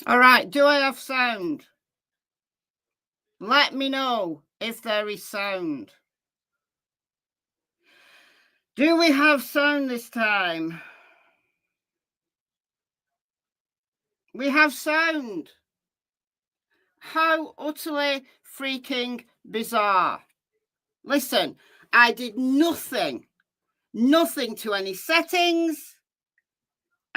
All right, do I have sound? Let me know if there is sound. Do we have sound this time? We have sound. How utterly freaking bizarre. Listen, I did nothing to any settings.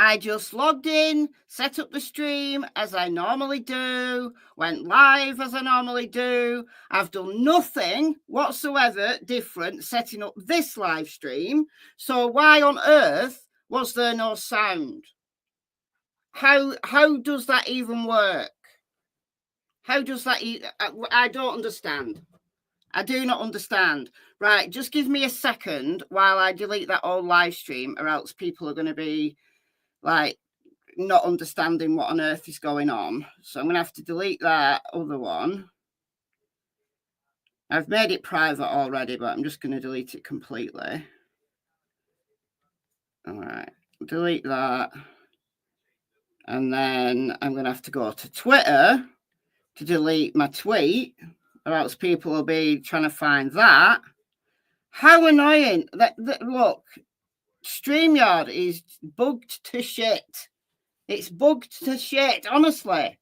I just logged in, set up the stream as I normally do, went live as I normally do. I've done nothing whatsoever different setting up this live stream. So why on earth was there no sound? How does that even work? How does that I don't understand. I do not understand. Right, just give me a second while I delete that old live stream, or else people are going to be like not understanding what on earth is going on. So I'm going to have to delete that other one. I've made it private already, but I'm just going to delete it completely. All right, delete that. And then I'm going to have to go to Twitter to delete my tweet, or else people will be trying to find that. How annoying. That look, StreamYard is bugged to shit. It's bugged to shit, honestly.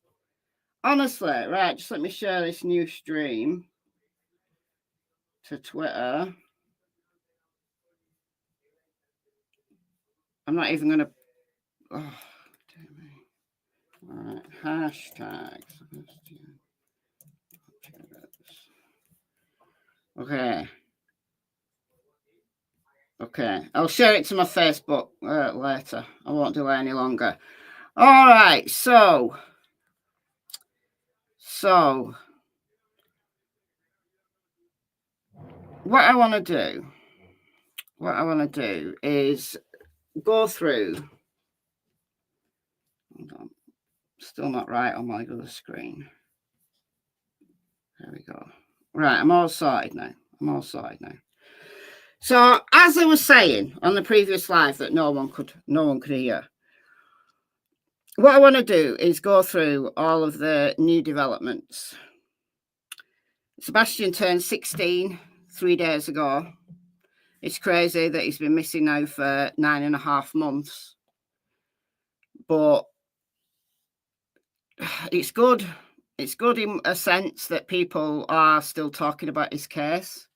Honestly. Right, just let me share this new stream to Twitter. I'm not even going to... Oh, dear me. All right, hashtag. Okay. Okay, I'll share it to my Facebook later. I won't delay any longer. All right, so what I want to do is go through. Hold on, still not right on my other screen. There we go. Right, I'm all sorted now. So as I was saying on the previous live that no one could hear, what I want to do is go through all of the new developments. Sebastian turned 16 3 days ago. It's crazy that he's been missing now for 9.5 months. But it's good. It's good in a sense that people are still talking about his case.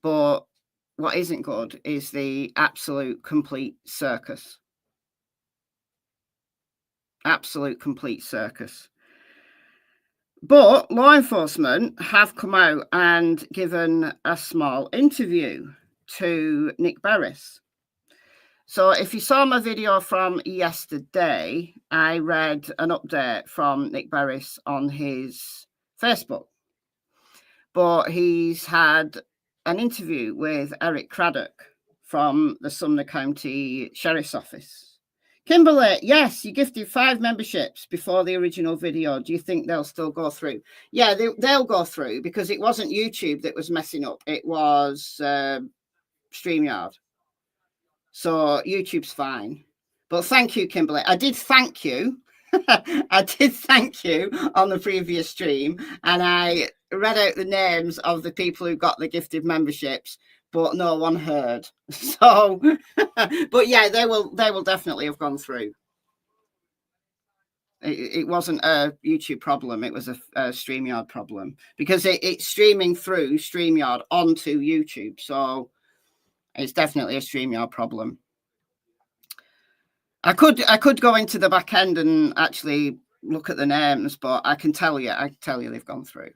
But what isn't good is the absolute complete circus. Absolute complete circus. But law enforcement have come out and given a small interview to Nick Barris. So if you saw my video from yesterday, I read an update from Nick Barris on his Facebook. But he's had an interview with Eric Craddock from the Sumner County Sheriff's Office. Kimberly, yes, you gifted 5 memberships before the original video. Do you think they'll still go through? Yeah, they'll go through, because it wasn't YouTube that was messing up. It was StreamYard. So YouTube's fine. But thank you, Kimberly. I did thank you. I did thank you on the previous stream, and I read out the names of the people who got the gifted memberships, but no one heard. So, but yeah, they will definitely have gone through. It wasn't a YouTube problem. It was a StreamYard problem, because it's streaming through StreamYard onto YouTube. So it's definitely a StreamYard problem. I could go into the back end and actually look at the names, but I can tell you they've gone through.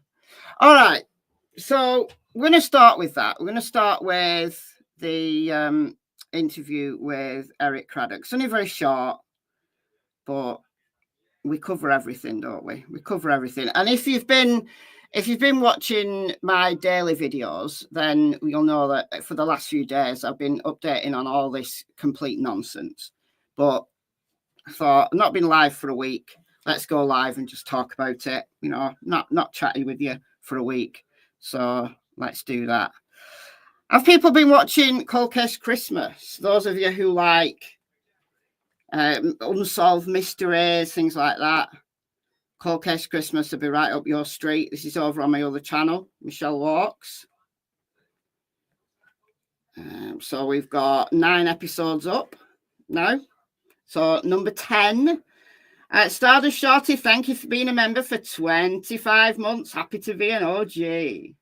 All right. So we're going to start with that. We're going to start with the interview with Eric Craddock. It's only very short, but we cover everything, don't we? We cover everything. And if you've been watching my daily videos, then you'll know that for the last few days I've been updating on all this complete nonsense. But I thought, I've not been live for a week. Let's go live and just talk about it. You know, not chatting with you for a week. So let's do that. Have people been watching Cold Case Christmas? Those of you who like unsolved mysteries, things like that. Cold Case Christmas will be right up your street. This is over on my other channel, Michelle Walks. So we've got 9 episodes up now. So number 10. Stardust Shorty, thank you for being a member for 25 months. Happy to be an OG.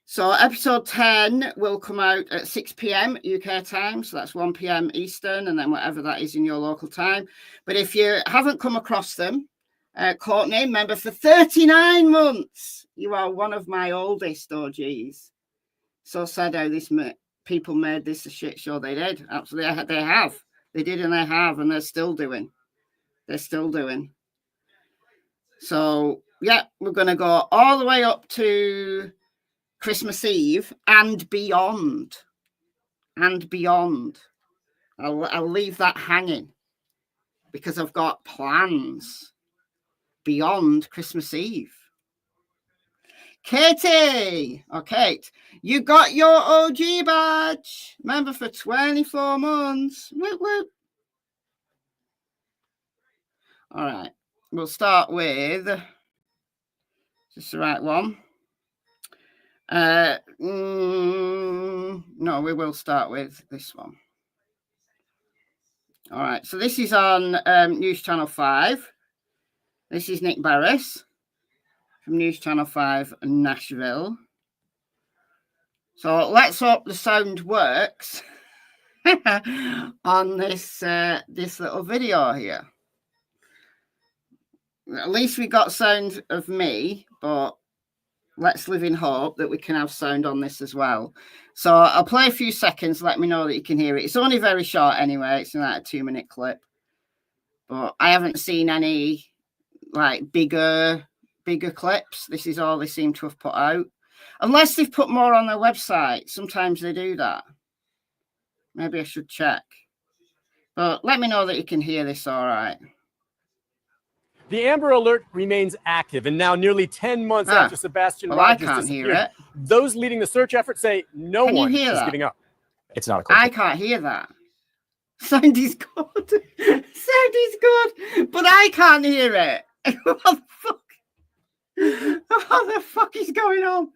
So episode 10 will come out at 6 p.m. UK time. So that's 1 p.m. Eastern, and then whatever that is in your local time. But if you haven't come across them, Courtney, member for 39 months. You are one of my oldest OGs. So sad how people made this a shit show. They did. Absolutely. They have. They did, and they have, and they're still doing. They're still doing. So, yeah, we're going to go all the way up to Christmas Eve and beyond. And beyond. I'll leave that hanging because I've got plans beyond Christmas Eve. Katie, or Kate, you got your OG badge. Member for 24 months. Whoop, whoop. All right, we'll start with just the right one. No, we will start with this one. All right, so this is on News Channel 5. This is Nick Barris from News Channel 5 Nashville. So let's hope the sound works on this little video here. At least we got sound of me, but let's live in hope that we can have sound on this as well. So I'll play a few seconds. Let me know that you can hear it. It's only very short anyway. It's like a 2-minute clip. But I haven't seen any like bigger clips. This is all they seem to have put out. Unless they've put more on their website. Sometimes they do that. Maybe I should check. But let me know that you can hear this all right. The Amber Alert remains active, and now nearly 10 months after Sebastian Rogers disappeared, those leading the search effort say no one is giving up. It's not a cold case. I can't hear that. Sound is good. Sound is good, but I can't hear it. What the fuck? What the fuck is going on?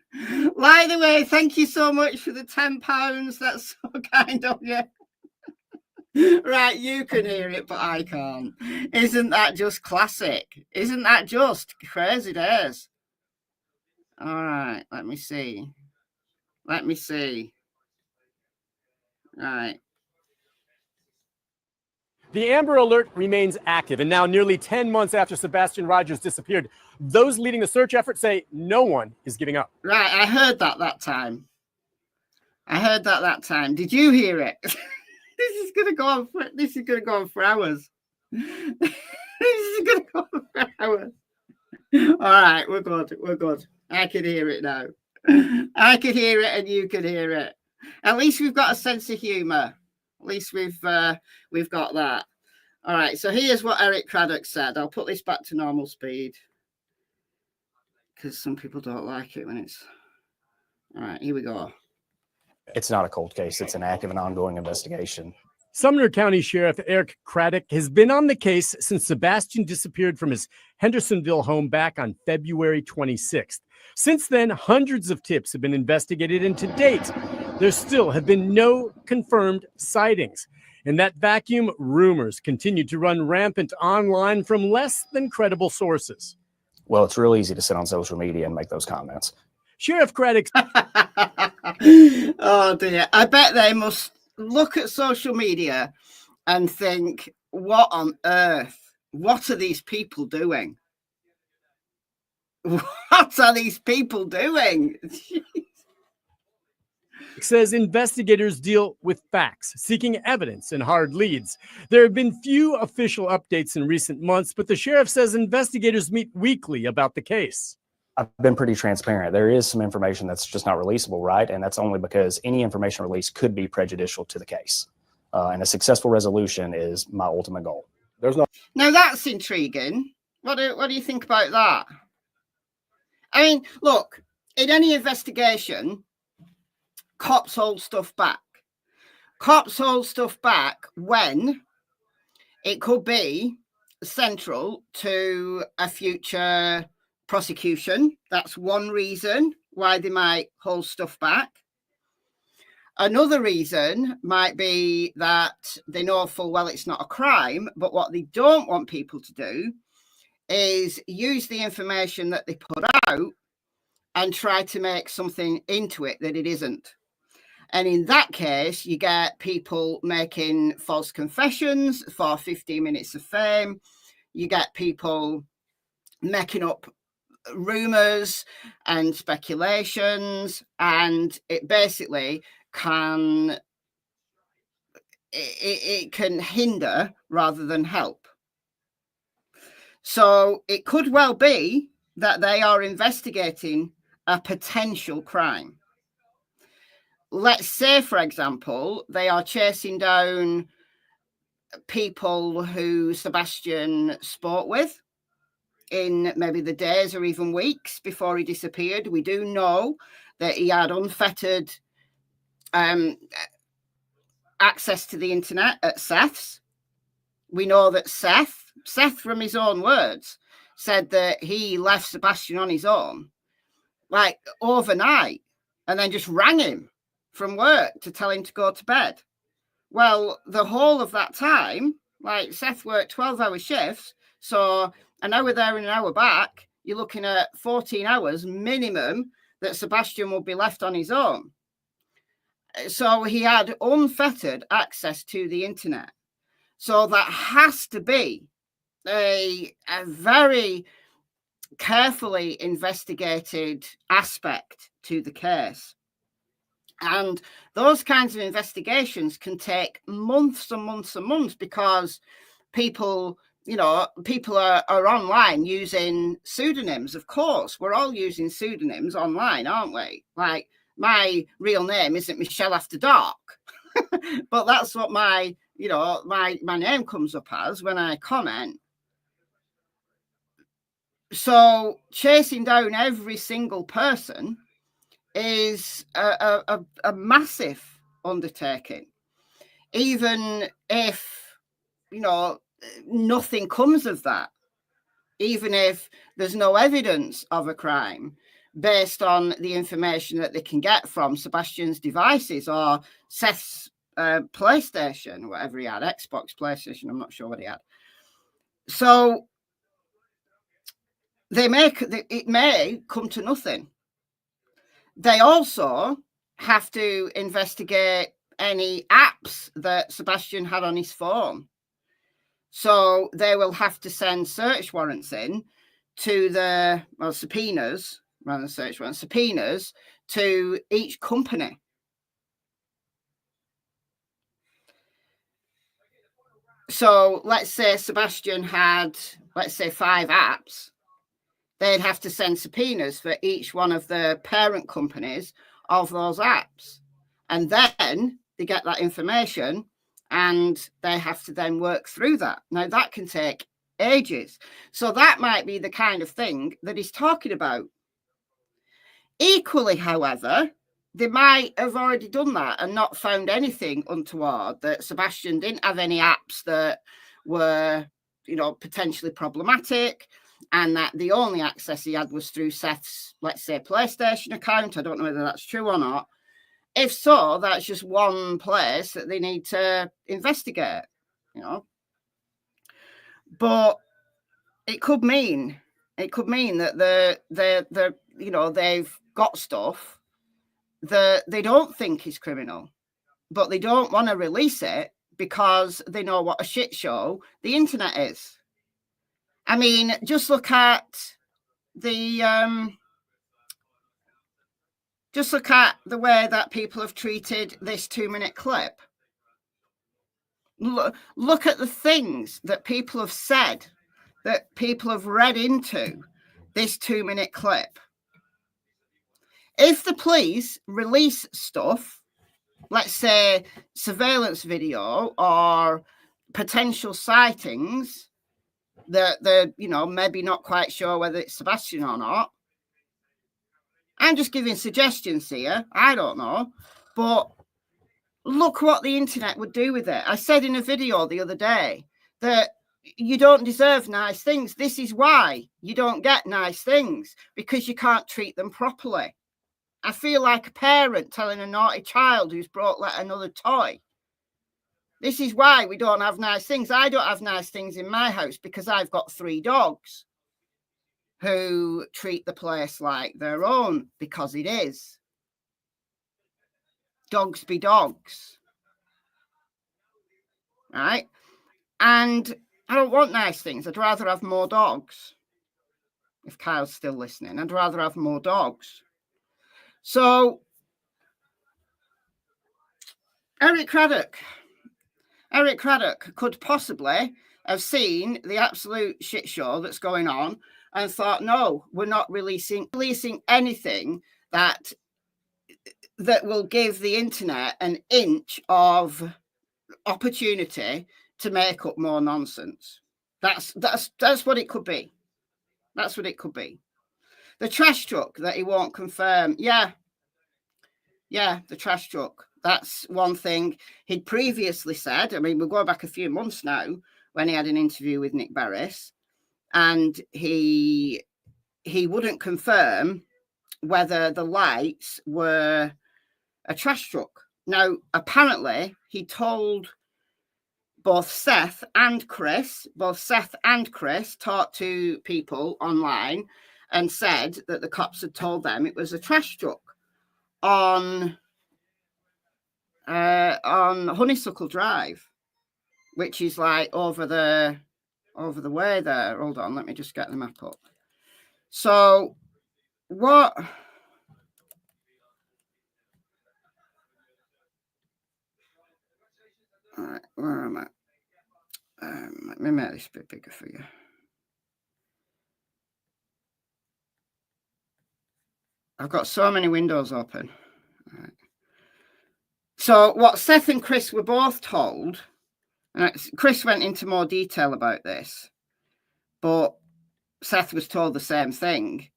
By the way, thank you so much for the £10. That's so kind of you. Right, you can hear it, but I can't. Isn't that just classic? Isn't that just crazy days? All right, let me see. Let me see. All right. The Amber Alert remains active, and now nearly 10 months after Sebastian Rogers disappeared, those leading the search effort say no one is giving up. Right, I heard that time. I heard that time. Did you hear it? This is gonna go on for hours. This is gonna go on for hours. All right, we're good. I can hear it now. I can hear it, and you can hear it. At least we've got a sense of humor. At least we've got that. All right, so here's what Eric Craddock said. I'll put this back to normal speed because some people don't like it when it's. All right, here we go. It's not a cold case. It's an active and ongoing investigation. Sumner County Sheriff Eric Craddock has been on the case since Sebastian disappeared from his Hendersonville home back on February 26th. Since then, hundreds of tips have been investigated, and to date, there still have been no confirmed sightings. In that vacuum, rumors continue to run rampant online from less than credible sources. Well, it's real easy to sit on social media and make those comments. Sheriff Craddock. Oh dear. I bet they must look at social media and think, what on earth? What are these people doing? What are these people doing? Says investigators deal with facts, seeking evidence and hard leads. There have been few official updates in recent months, but the sheriff says investigators meet weekly about the case. I've been pretty transparent. There is some information that's just not releasable, right? And that's only because any information released could be prejudicial to the case. And a successful resolution is my ultimate goal. There's no. Now that's intriguing. What do you think about that? I mean, look, in any investigation, cops hold stuff back. Cops hold stuff back when it could be central to a future prosecution. That's one reason why they might hold stuff back. Another reason might be that they know full well it's not a crime, but what they don't want people to do is use the information that they put out and try to make something into it that it isn't. And in that case, you get people making false confessions for 15 minutes of fame. You get people making up rumors and speculations, and it basically can hinder rather than help. So it could well be that they are investigating a potential crime. Let's say, for example, they are chasing down people who Sebastian spoke with in maybe the days or even weeks before he disappeared. We do know that he had unfettered access to the internet at Seth's. We know that Seth, from his own words, said that he left Sebastian on his own, like overnight, and then just rang him from work to tell him to go to bed. Well, the whole of that time, like Seth worked 12-hour shifts, so an hour there and an hour back, you're looking at 14 hours minimum that Sebastian would be left on his own. So he had unfettered access to the internet. So that has to be a very carefully investigated aspect to the case. And those kinds of investigations can take months and months and months because people are online using pseudonyms. Of course, we're all using pseudonyms online, aren't we? Like, my real name isn't MichelleAfterDark, but that's what my name comes up as when I comment. So chasing down every single person is a massive undertaking, even if nothing comes of that, even if there's no evidence of a crime based on the information that they can get from Sebastian's devices or Seth's PlayStation, whatever he had, Xbox, PlayStation, I'm not sure what he had. So it may come to nothing. They also have to investigate any apps that Sebastian had on his phone. So they will have to send search warrants in to subpoenas, rather than search warrants, subpoenas to each company. So let's say Sebastian had, 5 apps. They'd have to send subpoenas for each one of the parent companies of those apps. And then they get that information and they have to then work through that. Now, that can take ages. So that might be the kind of thing that he's talking about. Equally, however, they might have already done that and not found anything untoward, that Sebastian didn't have any apps that were, potentially problematic, and that the only access he had was through Seth's, PlayStation account. I don't know whether that's true or not. If so, that's just one place that they need to investigate, But it could mean that they've got stuff that they don't think is criminal, but they don't want to release it because they know what a shit show the internet is. I mean, just look at the way that people have treated this 2-minute clip. Look at the things that people have said, that people have read into this 2-minute clip. If the police release stuff, let's say surveillance video or potential sightings, that they're maybe not quite sure whether it's Sebastian or not. I'm just giving suggestions here. I don't know. But look what the internet would do with it. I said in a video the other day that you don't deserve nice things. This is why you don't get nice things, because you can't treat them properly. I feel like a parent telling a naughty child who's brought another toy. This is why we don't have nice things. I don't have nice things in my house because I've got 3 dogs who treat the place like their own, because it is. Dogs be dogs. Right? And I don't want nice things. I'd rather have more dogs. If Kyle's still listening, I'd rather have more dogs. So, Eric Craddock could possibly have seen the absolute shit show that's going on and thought, no, we're not releasing anything that will give the internet an inch of opportunity to make up more nonsense. That's what it could be. That's what it could be. The trash truck that he won't confirm. Yeah, the trash truck. That's one thing he'd previously said. I mean, we're going back a few months now when he had an interview with Nick Barris, and he wouldn't confirm whether the lights were a trash truck. Now, apparently, he told both Seth and Chris talked to people online and said that the cops had told them it was a trash truck on Honeysuckle Drive, which is like over the way there. Hold on, let me just get the map up. So what? All right, where am I? Let me make this a bit bigger for you. I've got so many windows open. All right. So what Seth and Chris were both told, and Chris went into more detail about this, but Seth was told the same thing,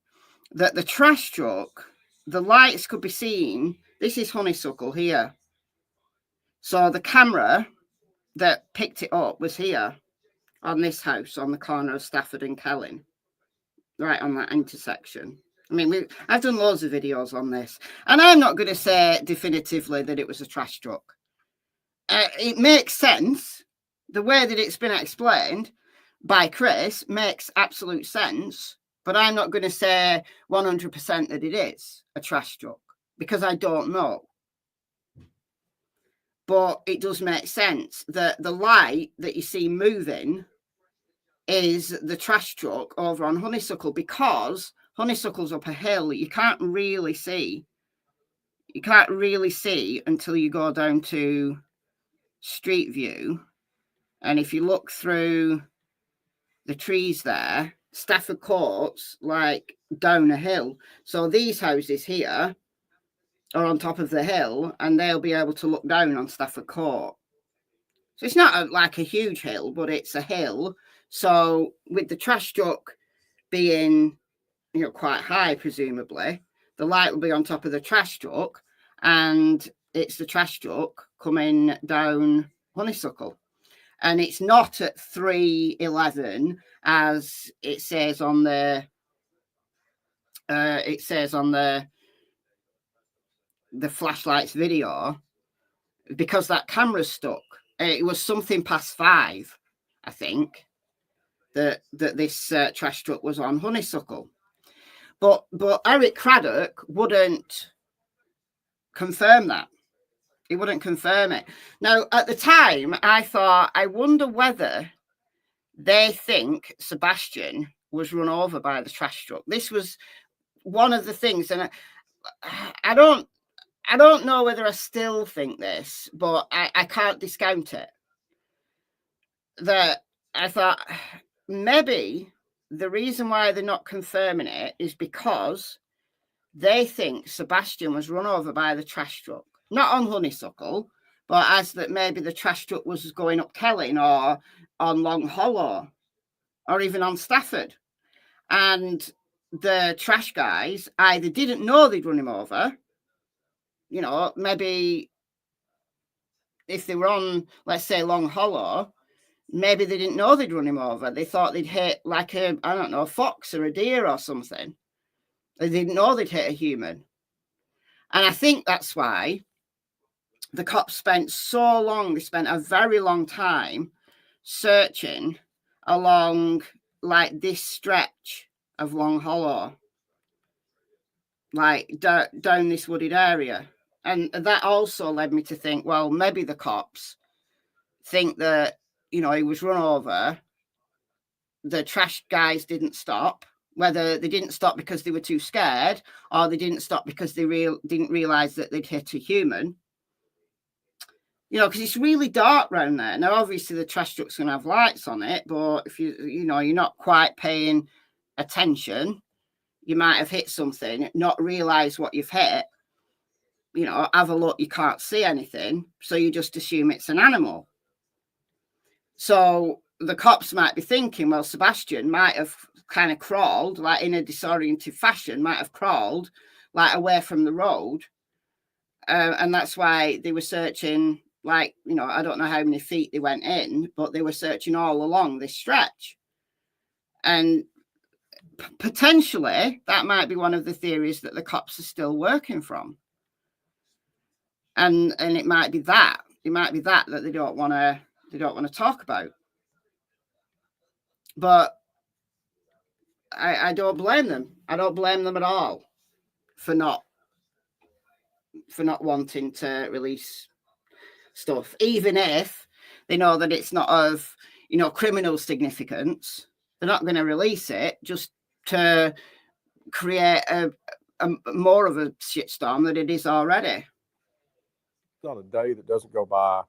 that the trash truck, the lights could be seen. This is Honeysuckle here. So the camera that picked it up was here on this house on the corner of Stafford and Kelling, right on that intersection. I mean, I've done loads of videos on this, and I'm not going to say definitively that it was a trash truck. It makes sense. The way that it's been explained by Chris makes absolute sense, but I'm not going to say 100% that it is a trash truck because I don't know. But it does make sense that the light that you see moving is the trash truck over on Honeysuckle, because Honeysuckle's up a hill. You can't really see. You can't really see until you go down to Street View. And if you look through the trees there, Stafford Court's like down a hill. So these houses here are on top of the hill, and they'll be able to look down on Stafford Court. So it's not like a huge hill, but it's a hill. So with the trash truck being, quite high, presumably, the light will be on top of the trash truck, and it's the trash truck coming down Honeysuckle. And it's not at 3:11 as it says on the flashlights video, because that camera's stuck. It was something past 5, I think, that this trash truck was on Honeysuckle. But Eric Craddock wouldn't confirm that. He wouldn't confirm it. Now, at the time, I thought, I wonder whether they think Sebastian was run over by the trash truck. This was one of the things, and I don't know whether I still think this, but I can't discount it. That I thought maybe the reason why they're not confirming it is because they think Sebastian was run over by the trash truck. Not on Honeysuckle, but as that maybe the trash truck was going up Kelling or on Long Hollow or even on Stafford. And the trash guys either didn't know they'd run him over, maybe if they were on, let's say, Long Hollow, maybe they didn't know they'd run him over. They thought they'd hit like a, I don't know, a fox or a deer or something. They didn't know they'd hit a human. And I think that's why the cops spent so long, they spent a very long time searching along like this stretch of Long Hollow, like down this wooded area. And that also led me to think, well, maybe the cops think that, you know, he was run over. The trash guys didn't stop, whether they didn't stop because they were too scared or they didn't stop because they didn't realize that they'd hit a human. You know, because it's really dark around there. Now, obviously, the trash truck's going to have lights on it, but if you know, you're not quite paying attention, you might have hit something, not realize what you've hit. You know, have a look, you can't see anything, so you just assume it's an animal. So the cops might be thinking, well, Sebastian might have kind of crawled, like in a disoriented fashion, might have crawled like away from the road. And that's why they were searching, like, you know, I don't know how many feet they went in, but they were searching all along this stretch. And potentially that might be one of the theories that the cops are still working from. And it might be that. It might be that they don't want to talk about. But I don't blame them. I don't blame them at all for not wanting to release stuff, even if they know that it's not of, you know, criminal significance. They're not going to release it just to create a more of a shitstorm than it is already. Not a day that doesn't go by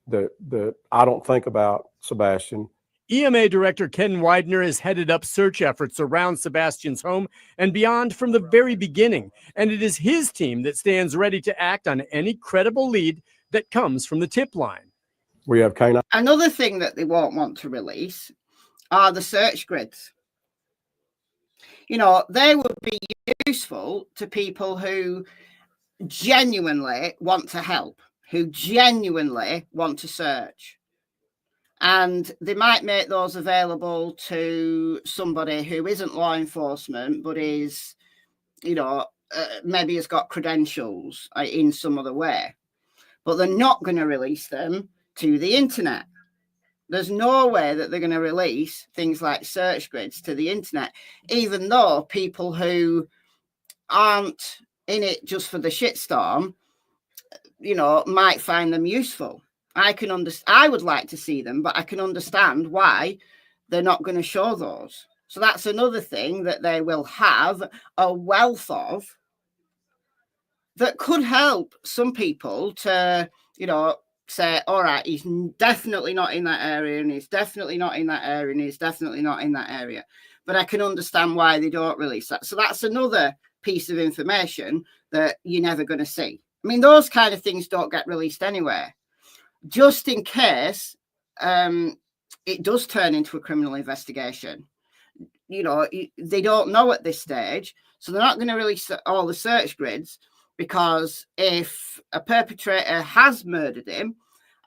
that I don't think about Sebastian. EMA Director Ken Widener has headed up search efforts around Sebastian's home and beyond from the very beginning, and it is his team that stands ready to act on any credible lead that comes from the tip line. We have canine. Another thing that they won't want to release are the search grids. You know, they would be useful to people who genuinely want to help, who genuinely want to search. And they might make those available to somebody who isn't law enforcement, but is, you know, maybe has got credentials in some other way. But they're not going to release them to the internet. There's no way that they're going to release things like search grids to the internet, even though people who aren't in it just for the shitstorm, you know, might find them useful. I can understand. I would like to see them, but I can understand why they're not going to show those. So that's another thing that they will have a wealth of that could help some people to, you know, say, all right, he's definitely not in that area, and he's definitely not in that area, and he's definitely not in that area. But I can understand why they don't release that. So that's another piece of information that you're never going to see. I mean, those kind of things don't get released anywhere. Just in case it does turn into a criminal investigation. You know, they don't know at this stage, so they're not going to release all the search grids, because if a perpetrator has murdered him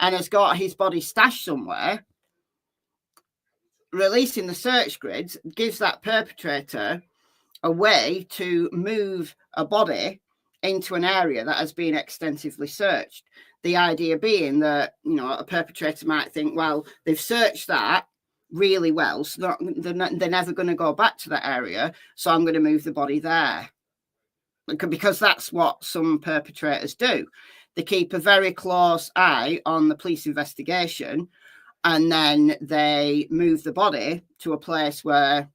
and has got his body stashed somewhere, releasing the search grids gives that perpetrator a way to move a body into an area that has been extensively searched. The idea being that, you know, a perpetrator might think, well, they've searched that really well, so they're never going to go back to that area, so I'm going to move the body there. Because that's what some perpetrators do. They keep a very close eye on the police investigation, and then they move the body to a place where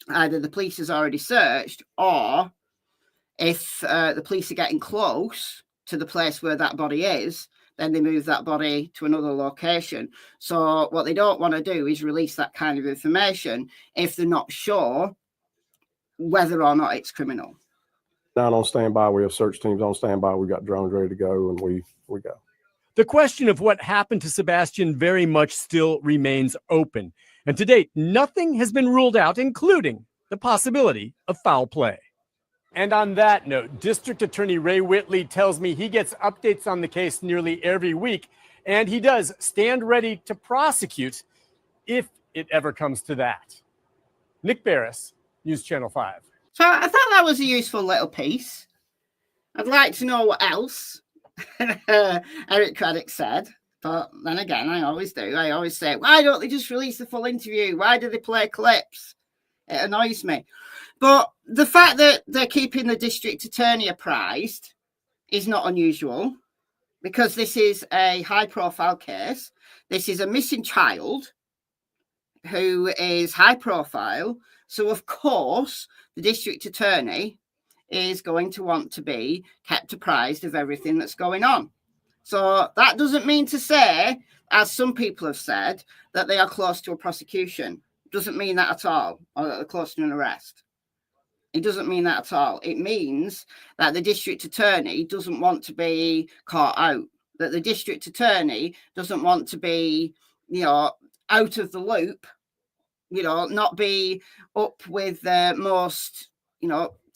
either the police has already searched, or if the police are getting close to the place where that body is, then they move that body to another location. So what they don't want to do is release that kind of information if they're not sure whether or not it's criminal. Not on standby. We have search teams on standby. We've got drones ready to go, and we go. The question of what happened to Sebastian very much still remains open. And to date, nothing has been ruled out, including the possibility of foul play. And on that note, District Attorney Ray Whitley tells me he gets updates on the case nearly every week. And he does stand ready to prosecute if it ever comes to that. Nick Barris, News Channel 5. So I thought that was a useful little piece. I'd like to know what else Eric Craddock said. But then again, I always do. I always say, why don't they just release the full interview? Why do they play clips? It annoys me. But the fact that they're keeping the district attorney apprised is not unusual, because this is a high-profile case. This is a missing child who is high-profile. So, of course, the district attorney is going to want to be kept apprised of everything that's going on. So that doesn't mean to say, as some people have said, that they are close to a prosecution. Doesn't mean that at all, or that they're close to an arrest. It doesn't mean that at all. It means that the district attorney doesn't want to be caught out, that the district attorney doesn't want to be, out of the loop, not be up with the most,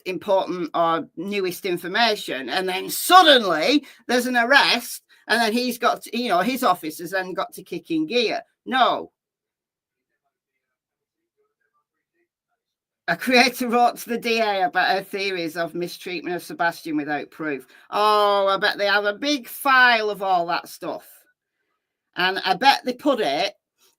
important or newest information. And then suddenly there's an arrest, and then he's got to, his officers then got to kick in gear. No. A creator wrote to the DA about her theories of mistreatment of Sebastian without proof. Oh, I bet they have a big file of all that stuff. And I bet they put it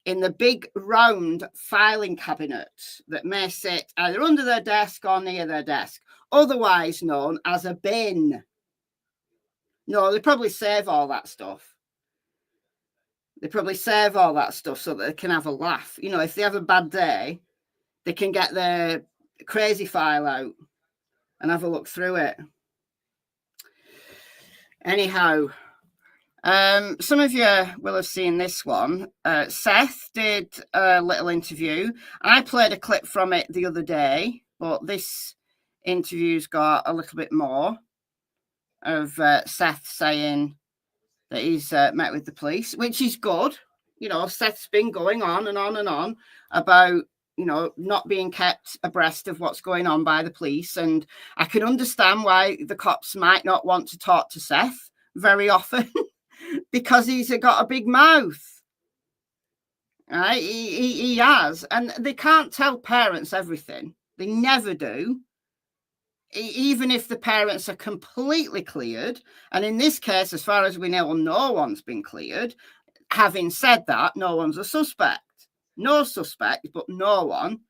in the big round filing cabinet that may sit either under their desk or near their desk, otherwise known as a bin. No, they probably save all that stuff. They probably save all that stuff so that they can have a laugh. If they have a bad day, they can get their crazy file out and have a look through it. Anyhow, some of you will have seen this one. Seth did a little interview. I played a clip from it the other day, but this interview's got a little bit more of Seth saying that he's met with the police, which is good. Seth's been going on and on and on about, not being kept abreast of what's going on by the police. And I can understand why the cops might not want to talk to Seth very often because he's got a big mouth. Right? He has. And they can't tell parents everything. They never do. Even if the parents are completely cleared. And in this case, as far as we know, no one's been cleared. Having said that, no one's a suspect. No suspect, but no one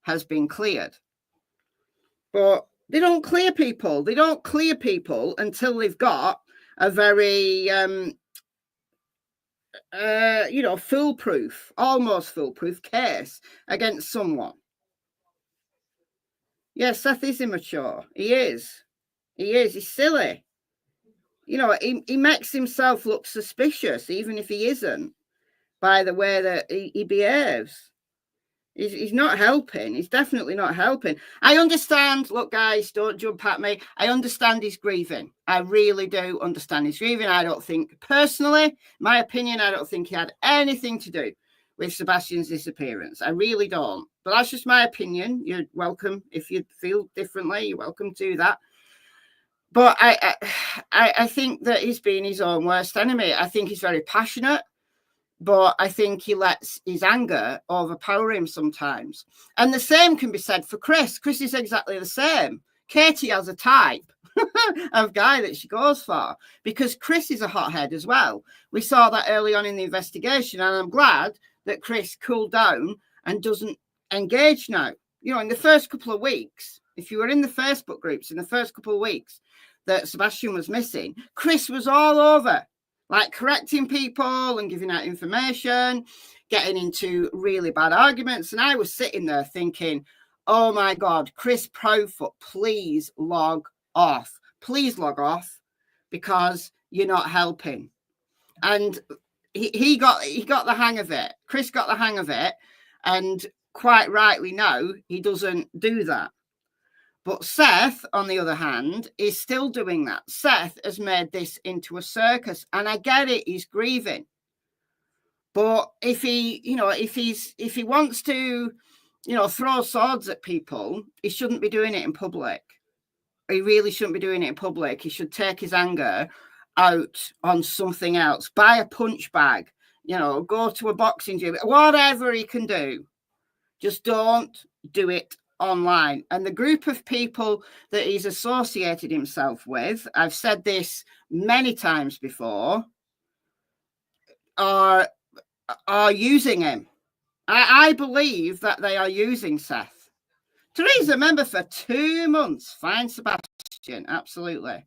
has been cleared. But they don't clear people. They don't clear people until they've got a very, foolproof, almost foolproof case against someone. Yes, Seth is immature. He is. He's silly. He makes himself look suspicious, even if he isn't, by the way that he behaves. He's not helping. He's definitely not helping. I understand. Look, guys, don't jump at me. I understand he's grieving. I really do understand he's grieving. I don't think, personally, my opinion, I don't think he had anything to do with Sebastian's disappearance. I really don't. But that's just my opinion. You're welcome. If you feel differently, you're welcome to do that. But I think that he's been his own worst enemy. I think he's very passionate. But I think he lets his anger overpower him sometimes. And the same can be said for Chris. Chris is exactly the same. Katie has a type of guy that she goes for, because Chris is a hothead as well. We saw that early on in the investigation, and I'm glad that Chris cooled down and doesn't engage now. In the first couple of weeks, if you were in the Facebook groups in the first couple of weeks that Sebastian was missing, Chris was all over, like correcting people and giving out information, getting into really bad arguments. And I was sitting there thinking, oh my God, Chris Proudfoot, please log off. Please log off, because you're not helping. And he got the hang of it. Chris got the hang of it. And quite rightly now, he doesn't do that. But Seth, on the other hand, is still doing that. Seth has made this into a circus, and I get it. He's grieving, but if he wants to, throw swords at people, he shouldn't be doing it in public. He really shouldn't be doing it in public. He should take his anger out on something else, buy a punch bag, go to a boxing gym, whatever he can do. Just don't do it online. And the group of people that he's associated himself with, I've said this many times before, are using him. I believe that they are using Seth. Teresa, member for 2 months. Fine, Sebastian. Absolutely.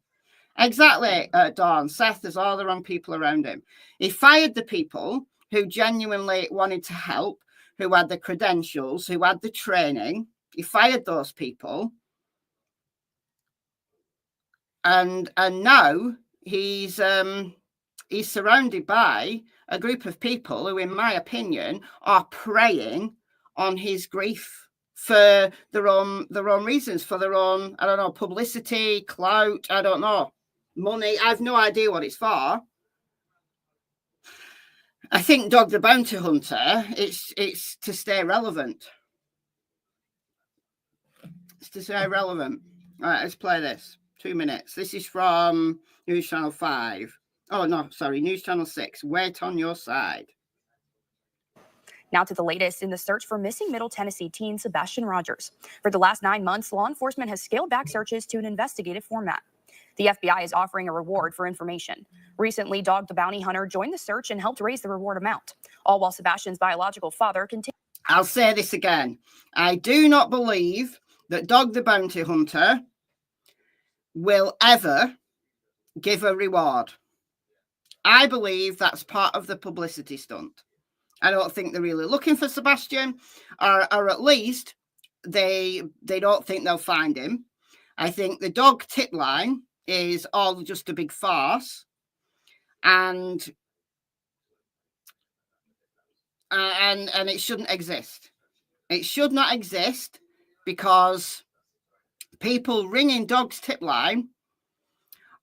Exactly, Dawn. Seth has all the wrong people around him. He fired the people who genuinely wanted to help, who had the credentials, who had the training. He fired those people. And now he's surrounded by a group of people who, in my opinion, are preying on his grief for their own reasons, for their own, I don't know, publicity, clout, I don't know, money. I have no idea what it's for. I think Dog the Bounty Hunter, it's to stay relevant. It's to stay relevant. All right, let's play this. 2 minutes. This is from News Channel 5. Oh, no, sorry, News Channel 6. Wait on your side. Now to the latest in the search for missing Middle Tennessee teen Sebastian Rogers. For the last 9 months, law enforcement has scaled back searches to an investigative format. The FBI is offering a reward for information. Recently, Dog the Bounty Hunter joined the search and helped raise the reward amount, all while Sebastian's biological father continued. I'll say this again. I do not believe that Dog the Bounty Hunter will ever give a reward. I believe that's part of the publicity stunt. I don't think they're really looking for Sebastian, or at least they don't think they'll find him. I think the dog tip line is all just a big farce, and it shouldn't exist. It should not exist, because people ringing Dog's tip line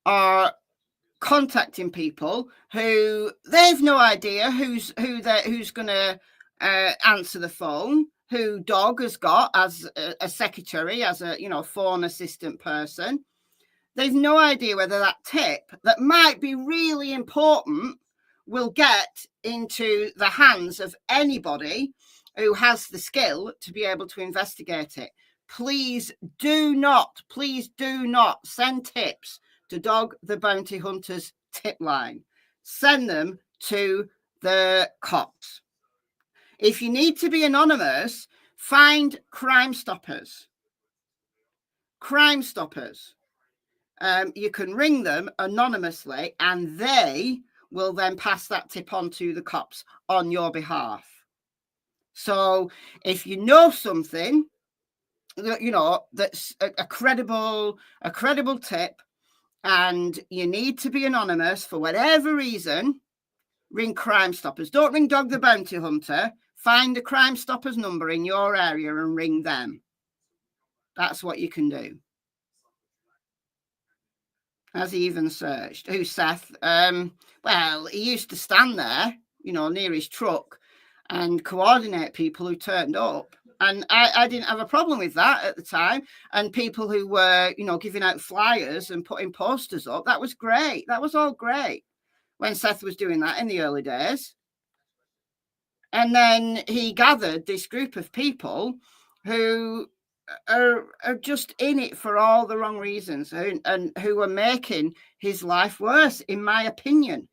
are contacting people who they've no idea who's going to answer the phone, who Dog has got as a secretary, as a phone assistant person. They've no idea whether that tip that might be really important will get into the hands of anybody who has the skill to be able to investigate it. Please do not send tips to Dog the Bounty Hunter's tip line. Send them to the cops. If you need to be anonymous, find Crime Stoppers. Crime Stoppers. You can ring them anonymously, and they will then pass that tip on to the cops on your behalf. So if you know something, that's a credible tip, and you need to be anonymous for whatever reason, ring Crime Stoppers. Don't ring Dog the Bounty Hunter. Find the Crime Stoppers number in your area and ring them. That's what you can do. Has he even searched? Who's Seth? Well, he used to stand there, near his truck and coordinate people who turned up. And I didn't have a problem with that at the time. And people who were, giving out flyers and putting posters up, that was great. That was all great when Seth was doing that in the early days. And then he gathered this group of people who are just in it for all the wrong reasons, and who are making his life worse, in my opinion.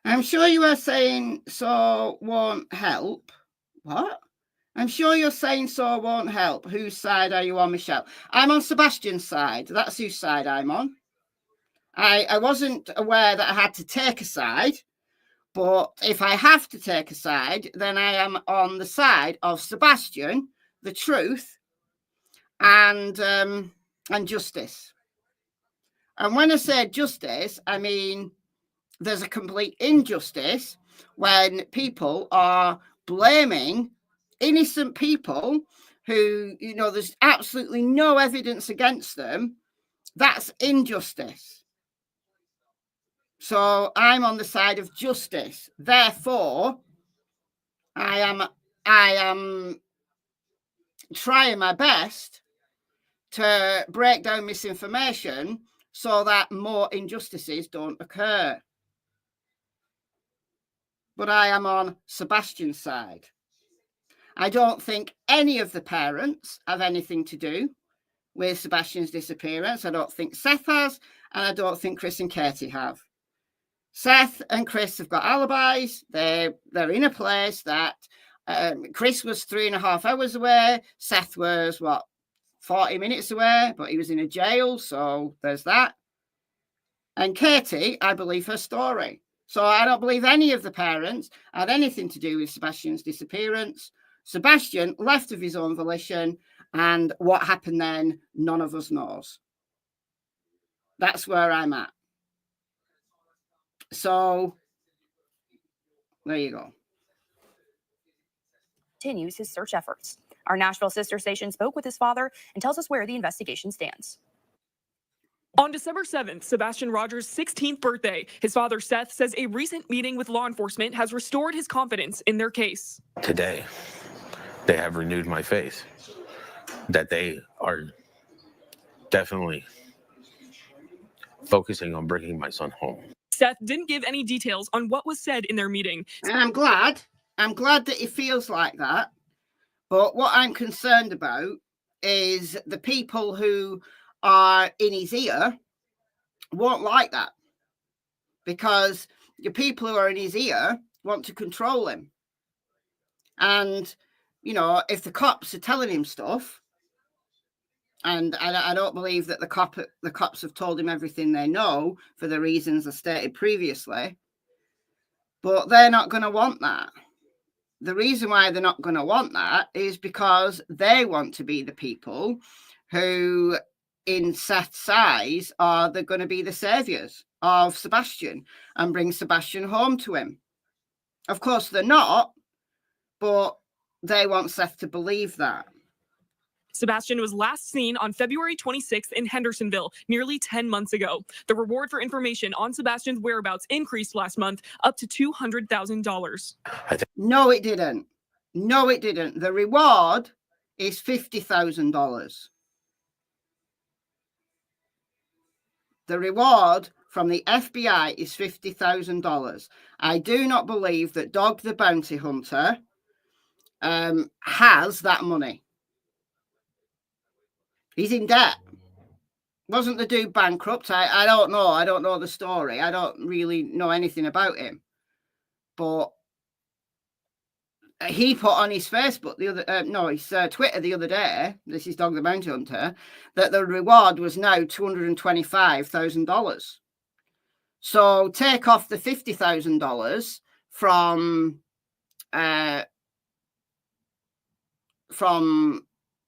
I'm sure you are saying so won't help. What? I'm sure you're saying so won't help. Whose side are you on, Michelle? I'm on Sebastian's side. That's whose side I'm on. I wasn't aware that I had to take a side, but if I have to take a side, then I am on the side of Sebastian, the truth, and justice. And when I say justice, I mean there's a complete injustice when people are blaming innocent people who, there's absolutely no evidence against them. That's injustice. So I'm on the side of justice. Therefore, I am trying my best to break down misinformation so that more injustices don't occur. But I am on Sebastian's side. I don't think any of the parents have anything to do with Sebastian's disappearance. I don't think Seth has, and I don't think Chris and Katie have. Seth and Chris have got alibis. They're in a place that Chris was 3.5 hours away. Seth was, 40 minutes away, but he was in a jail, so there's that. And Katie, I believe her story. So I don't believe any of the parents had anything to do with Sebastian's disappearance. Sebastian left of his own volition, and what happened then, none of us knows. That's where I'm at. So there you go. Continues his search efforts. Our Nashville sister station spoke with his father and tells us where the investigation stands. On December 7th, Sebastian Rogers' 16th birthday, his father Seth says a recent meeting with law enforcement has restored his confidence in their case. Today, they have renewed my faith that they are definitely focusing on bringing my son home. Seth didn't give any details on what was said in their meeting. And I'm glad that he feels like that. But what I'm concerned about is the people who are in his ear won't like that, because the people who are in his ear want to control him. And, you know, if the cops are telling him stuff, and I don't believe that the cops have told him everything they know for the reasons I stated previously, but they're not going to want that. The reason why they're not going to want that is because they want to be the people who, in Seth's eyes, are they're going to be the saviors of Sebastian and bring Sebastian home to him. Of course, they're not, but they want Seth to believe that. Sebastian was last seen on February 26th in Hendersonville, nearly 10 months ago. The reward for information on Sebastian's whereabouts increased last month up to $200,000. No, it didn't. No, it didn't. The reward is $50,000. The reward from the FBI is $50,000. I do not believe that Dog the Bounty Hunter has that money. He's in debt. Wasn't the dude bankrupt? I don't know. I don't know the story. I don't really know anything about him. But he put on his Facebook his Twitter the other day, this is Dog the Bounty Hunter, that the reward was now $225,000. So take off the $50,000 from the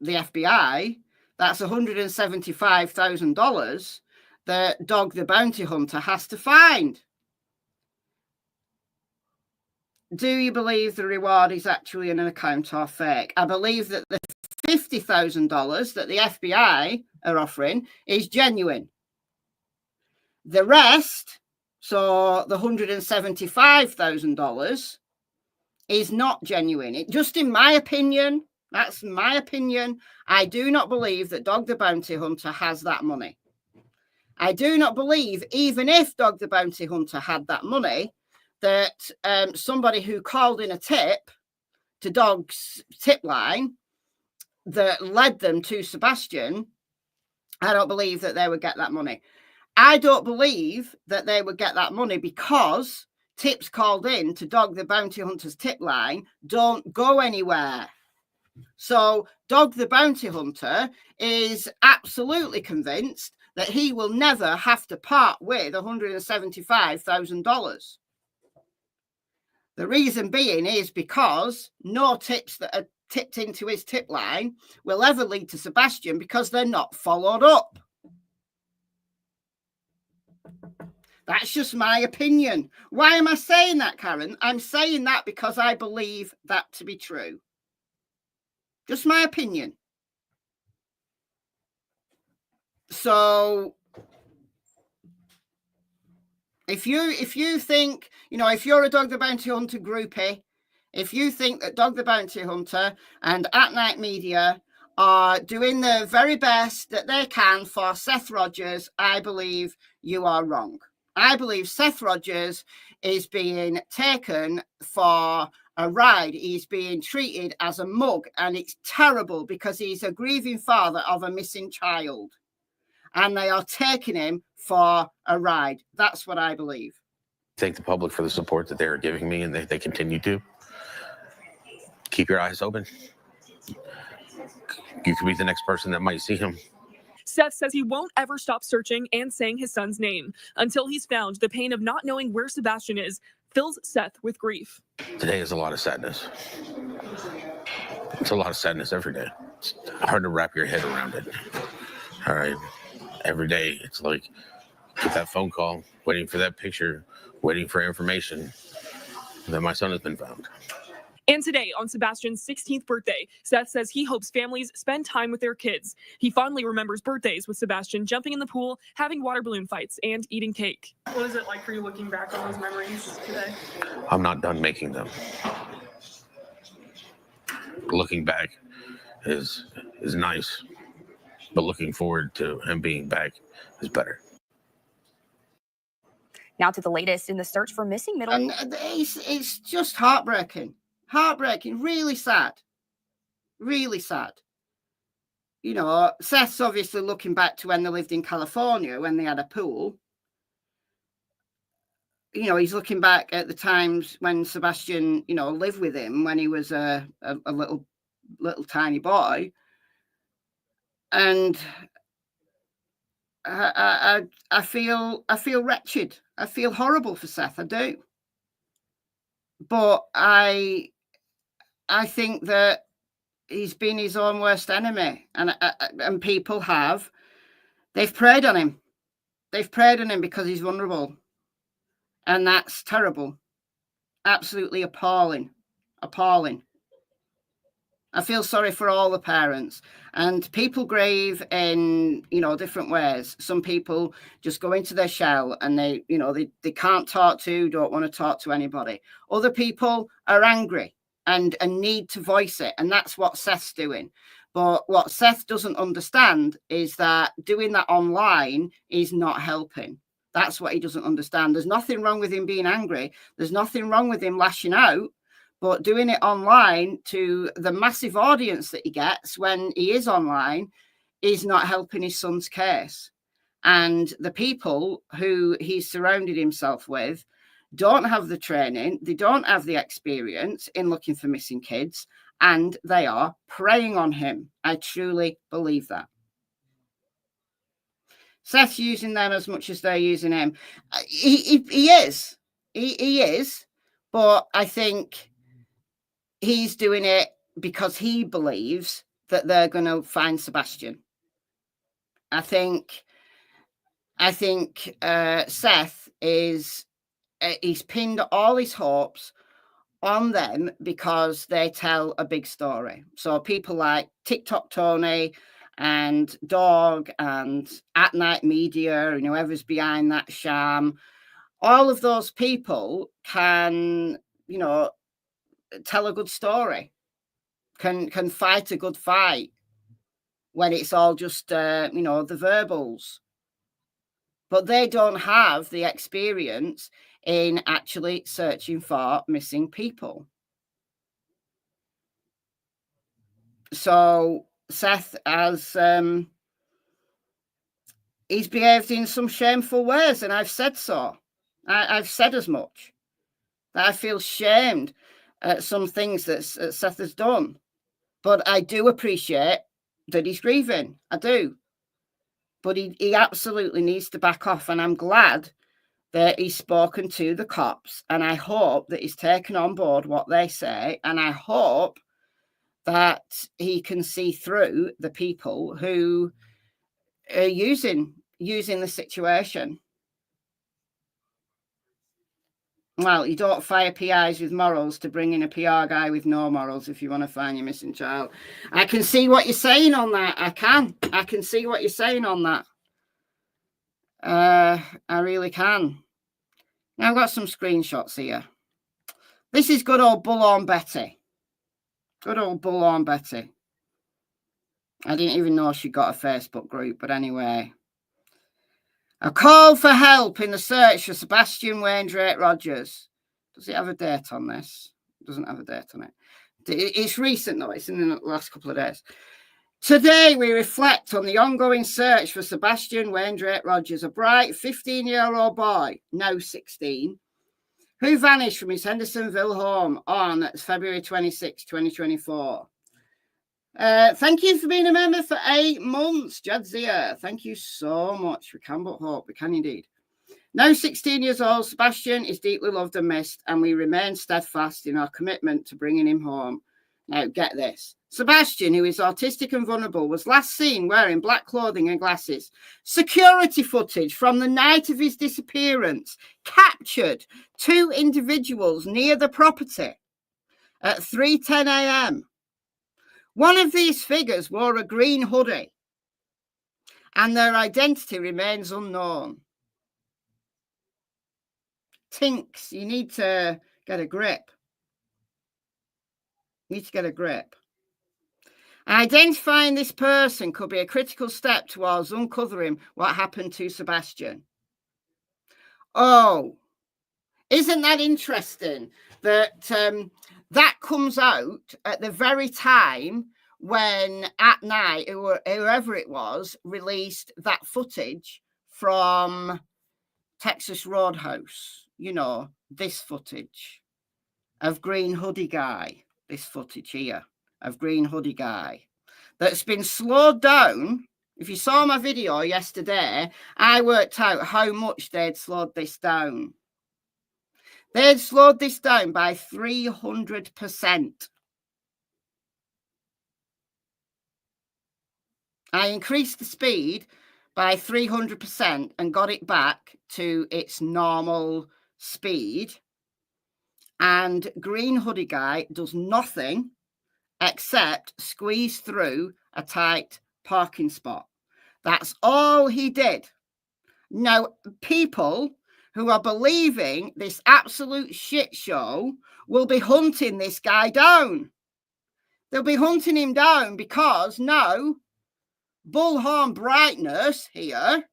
FBI. That's $175,000 that Dog the Bounty Hunter has to find. Do you believe the reward is actually in an account or fake? I believe that the $50,000 that the FBI are offering is genuine. The rest, so the $175,000, is not genuine. It just, in my opinion, that's my opinion, I do not believe that Dog the Bounty Hunter has that money. I do not believe, even if Dog the Bounty Hunter had that money, that somebody who called in a tip to Dog's tip line that led them to Sebastian, I don't believe that they would get that money. I don't believe that they would get that money because tips called in to Dog the Bounty Hunter's tip line don't go anywhere. So Dog the Bounty Hunter is absolutely convinced that he will never have to part with $175,000. The reason being is because no tips that are tipped into his tip line will ever lead to Sebastian because they're not followed up. That's just my opinion. Why am I saying that, Karen? I'm saying that because I believe that to be true. Just my opinion. So if you think, if you're a Dog the Bounty Hunter groupie, if you think that Dog the Bounty Hunter and At Night Media are doing the very best that they can for Seth Rogers, I believe you are wrong. I believe Seth Rogers is being taken for a ride. He's being treated as a mug, and it's terrible because he's a grieving father of a missing child, and they are taking him for a ride. That's what I believe. Thank the public for the support that they're giving me, and they continue to. Keep your eyes open. You could be the next person that might see him. Seth says he won't ever stop searching and saying his son's name until he's found. The pain of not knowing where Sebastian is fills Seth with grief. Today is a lot of sadness. It's a lot of sadness every day. It's hard to wrap your head around it. All right. Every day, it's like, get that phone call, waiting for that picture, waiting for information that my son has been found. And today, on Sebastian's 16th birthday, Seth says he hopes families spend time with their kids. He fondly remembers birthdays with Sebastian jumping in the pool, having water balloon fights, and eating cake. What is it like for you looking back on those memories today? I'm not done making them. Looking back is nice, but looking forward to him being back is better. Now to the latest in the search for missing middle. And it's just heartbreaking. Heartbreaking, really sad. Really sad. You know, Seth's obviously looking back to when they lived in California, when they had a pool. You know, he's looking back at the times when Sebastian, you know, lived with him when he was a little tiny boy. And I feel wretched. I feel horrible for Seth, I do. But I think that he's been his own worst enemy, and people they've preyed on him. They've preyed on him because he's vulnerable, and that's terrible. Absolutely appalling. I feel sorry for all the parents, and people grieve in, you know, different ways. Some people just go into their shell and they can't don't want to talk to anybody. Other people are angry and need to voice it. And that's what Seth's doing. But what Seth doesn't understand is that doing that online is not helping. That's what he doesn't understand. There's nothing wrong with him being angry. There's nothing wrong with him lashing out. But doing it online to the massive audience that he gets when he is online is not helping his son's case. And the people who he's surrounded himself with don't have the training, they don't have the experience in looking for missing kids, and they are preying on him. I truly believe that. Seth's using them as much as they're using him. He is. He is. But I think he's doing it because he believes that they're going to find Sebastian. I think Seth he's pinned all his hopes on them because they tell a big story. So people like TikTok Tony and Dog and At Night Media and whoever's behind that sham, all of those people can, you know, tell a good story, can fight a good fight when it's all just you know, the verbals. But they don't have the experience in actually searching for missing people. So Seth has he's behaved in some shameful ways, and I've said so. I've said as much, that I feel shamed at some things that Seth has done. But I do appreciate that he's grieving. I do. But he absolutely needs to back off. And I'm glad that he's spoken to the cops. And I hope that he's taken on board what they say. And I hope that he can see through the people who are using the situation. Well, you don't fire PIs with morals to bring in a PR guy with no morals if you want to find your missing child. I can see what you're saying on that. I can see what you're saying on that. I really can. Now I've got some screenshots here. This is good old Bullhorn Betty. Good old Bullhorn Betty. I didn't even know she got a Facebook group, but anyway. A call for help in the search for Sebastian Rogers. Does it have a date on this? It doesn't have a date on it. It's recent, though. It's in the last couple of days. Today, we reflect on the ongoing search for Sebastian Rogers, a bright 15-year-old boy, now 16, who vanished from his Hendersonville home on February 26, 2024. Thank you for being a member for 8 months, Jadzia. Thank you so much. We can but hope. We can indeed. Now 16 years old, Sebastian is deeply loved and missed, and we remain steadfast in our commitment to bringing him home. Now, get this. Sebastian, who is autistic and vulnerable, was last seen wearing black clothing and glasses. Security footage from the night of his disappearance captured 2 individuals near the property at 3:10 a.m. One of these figures wore a green hoodie, and their identity remains unknown. Tinks, you need to get a grip. You need to get a grip. Identifying this person could be a critical step towards uncovering what happened to Sebastian. Oh, isn't that interesting that that comes out at the very time when at night, whoever it was, released that footage from Texas Roadhouse, you know, this footage of Green Hoodie Guy, this footage here of Green Hoodie Guy that's been slowed down. If you saw my video yesterday, I worked out how much they'd slowed this down. They'd slowed this down by 300%. I increased the speed by 300% and got it back to its normal speed. And Green Hoodie Guy does nothing except squeeze through a tight parking spot. That's all he did. Now, people who are believing this absolute shit show will be hunting this guy down. They'll be hunting him down because now Bullhorn Brightness here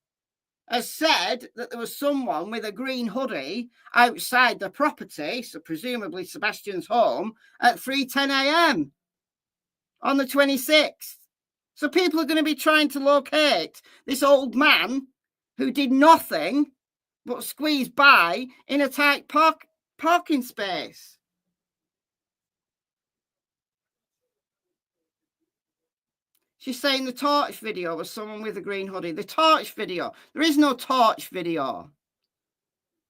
has said that there was someone with a green hoodie outside the property, so presumably Sebastian's home, at 3:10 a.m. on the 26th. So people are going to be trying to locate this old man who did nothing but squeeze by in a tight parking space. She's saying the torch video was someone with a green hoodie. The torch video. There is no torch video.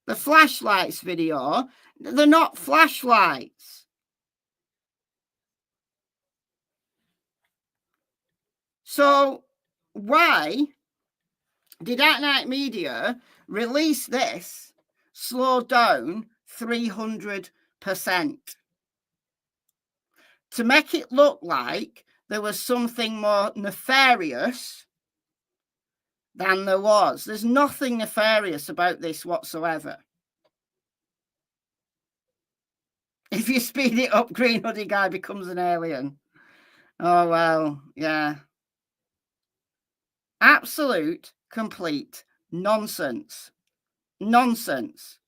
The flashlights video, they're not flashlights. So why did At Night Media release this slowed down 300%? To make it look like there was something more nefarious than there was. There's nothing nefarious about this whatsoever. If you speed it up, Green Hoodie Guy becomes an alien. Oh, well, yeah. Absolute, complete nonsense. Nonsense.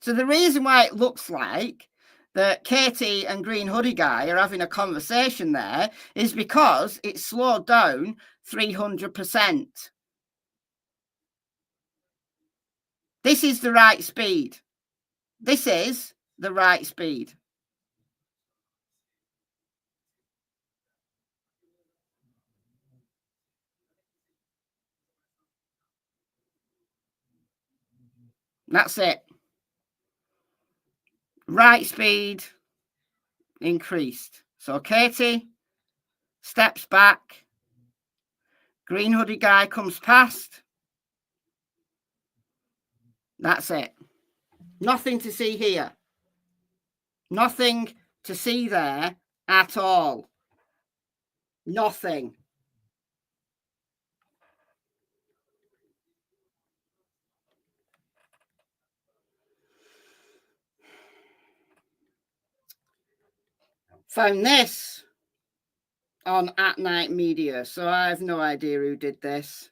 So the reason why it looks like that Katie and Green Hoodie Guy are having a conversation there is because it's slowed down 300%. This is the right speed. This is the right speed. That's it. Right speed increased. So Katie steps back. Green Hoodie Guy comes past. That's it. Nothing to see here. Nothing to see there at all. Nothing. Found this. on At Night Media. So I have no idea who did this.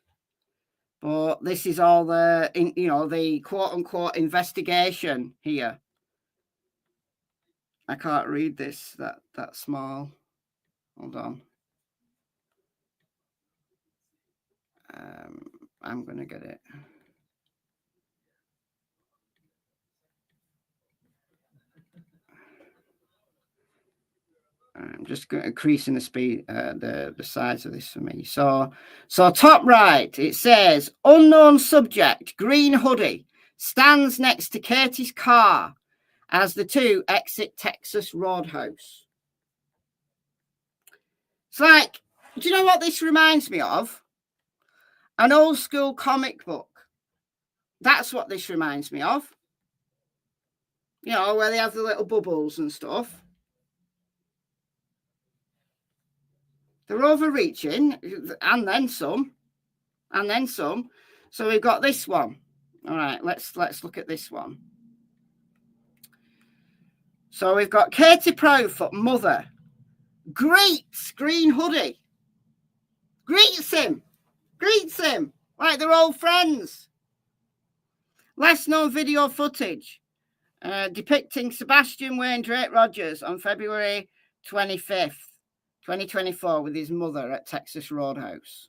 But this is all the, you know, the quote-unquote investigation here. I can't read this that small. Hold on. I'm going to get it. I'm just going to increasing the speed, the size of this for me. So top right, it says unknown subject, green hoodie, stands next to Katie's car as the two exit Texas Roadhouse. It's like, do you know what this reminds me of? An old school comic book. That's what this reminds me of. You know, where they have the little bubbles and stuff. They're overreaching, and then some, and then some. So we've got this one. All right, let's look at this one. So we've got Katie Proudfoot, mother, greets green hoodie, greets him, like they're old friends. Last known video footage depicting Sebastian Rogers on February 25th. 2024 with his mother at Texas Roadhouse.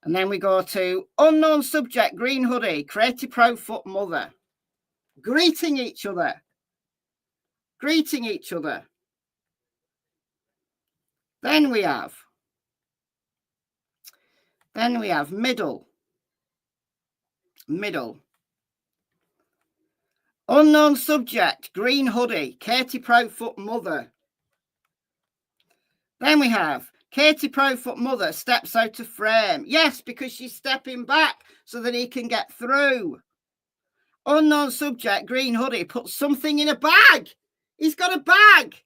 And then we go to unknown subject, green hoodie, Katie Proudfoot mother. Greeting each other. Then we have middle. Unknown subject, green hoodie, Katie Proudfoot mother. Then we have Katie Proudfoot mother steps out of frame. Yes, because she's stepping back so that he can get through. Unknown subject, green hoodie, puts something in a bag. He's got a bag.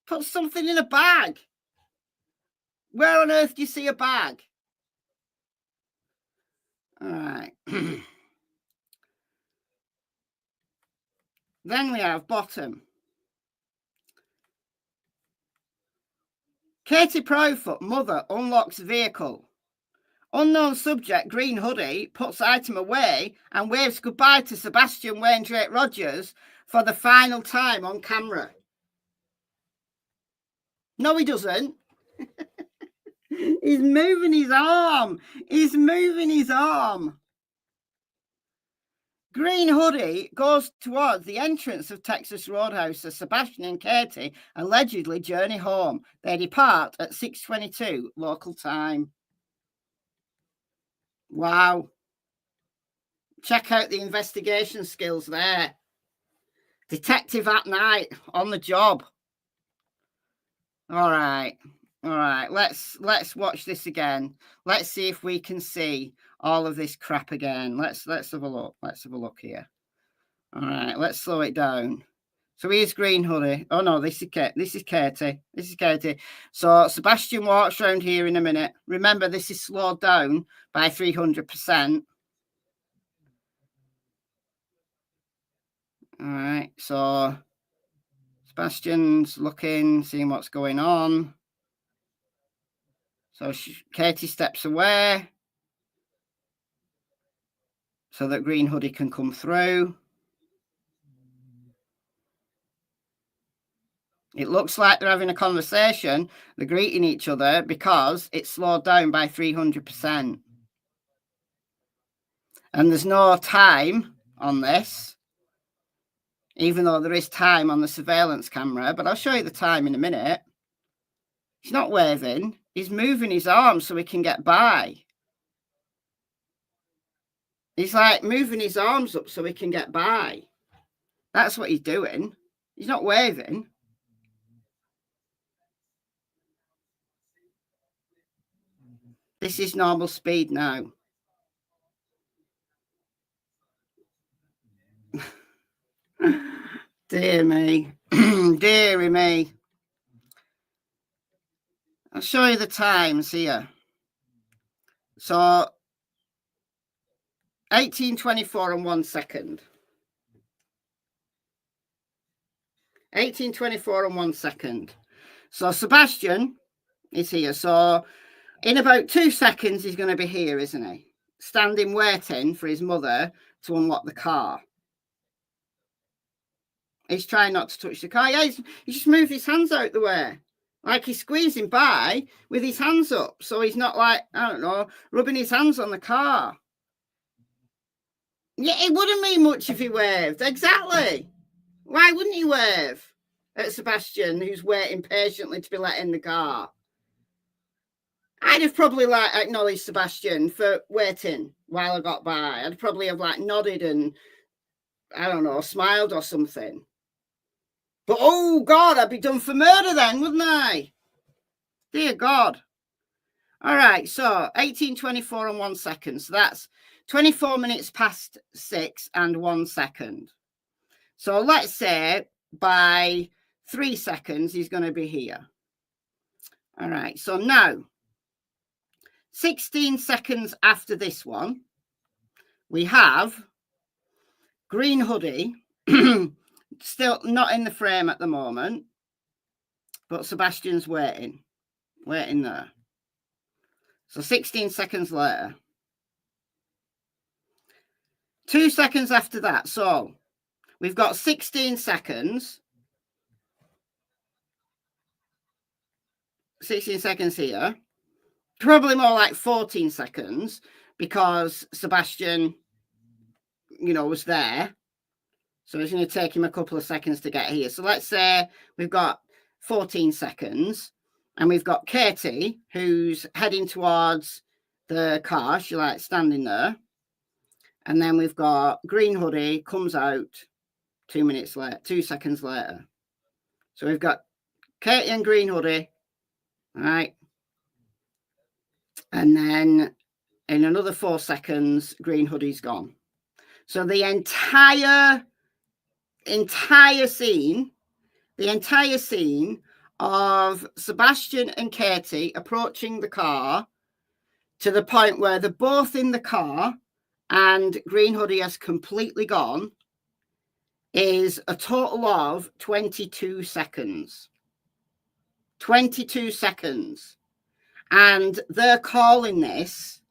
Puts something in a bag. Where on earth do you see a bag? All right. Then we have bottom. Katie Proudfoot, mother, unlocks vehicle. Unknown subject, green hoodie, puts item away and waves goodbye to Sebastian Rogers for the final time on camera. No, he doesn't. He's moving his arm. Green hoodie goes towards the entrance of Texas Roadhouse as Sebastian and Katie allegedly journey home. They depart at 6:22 local time. Wow. Check out the investigation skills there. Detective at night on the job. All right. Let's watch this again. Let's see if we can see all of this crap again. Let's have a look. Let's have a look here. All right, let's slow it down. So here's green hoodie. Oh no, this is Katie. So Sebastian walks around here in a minute. Remember, this is slowed down by 300%. All right, so Sebastian's looking, seeing what's going on. So Katie steps away so that green hoodie can come through. It looks like they're having a conversation. They're greeting each other because it's slowed down by 300%. And there's no time on this, even though there is time on the surveillance camera. But I'll show you the time in a minute. He's not waving. He's moving his arm so he can get by. He's like moving his arms up so he can get by. That's what he's doing. He's not waving. This is normal speed now. Dear me. Dearie me. I'll show you the times here. So 18:24 and 1 second. 18:24 and 1 second. So Sebastian is here. So in about 2 seconds, he's going to be here, isn't he? Standing waiting for his mother to unlock the car. He's trying not to touch the car. Yeah, he just moved his hands out the way. Like he's squeezing by with his hands up. So he's not like, I don't know, rubbing his hands on the car. Yeah, it wouldn't mean much if he waved. Exactly. Why wouldn't he wave at Sebastian, who's waiting patiently to be let in the car? I'd have probably like acknowledged Sebastian for waiting while I got by. I'd probably have like nodded and, I don't know, smiled or something. But, oh, God, I'd be done for murder then, wouldn't I? Dear God. All right, so 18:24 and 1 second. So that's 24 minutes past 6 and 1 second. So let's say by 3 seconds, he's going to be here. All right, so now, 16 seconds after this one, we have green hoodie. Still not in the frame at the moment, but Sebastian's waiting there. So 16 seconds later. 2 seconds after that. So we've got 16 seconds. 16 seconds here. Probably more like 14 seconds because Sebastian, was there. So it's going to take him a couple of seconds to get here. So let's say we've got 14 seconds and we've got Katie who's heading towards the car. She's like standing there. And then we've got green hoodie comes out 2 seconds later. So we've got Katie and green hoodie. All right. And then in another 4 seconds, green hoodie's gone. So the entire scene of Sebastian and Katie approaching the car to the point where they're both in the car and green hoodie has completely gone is a total of 22 seconds. 22 seconds. And they're calling this,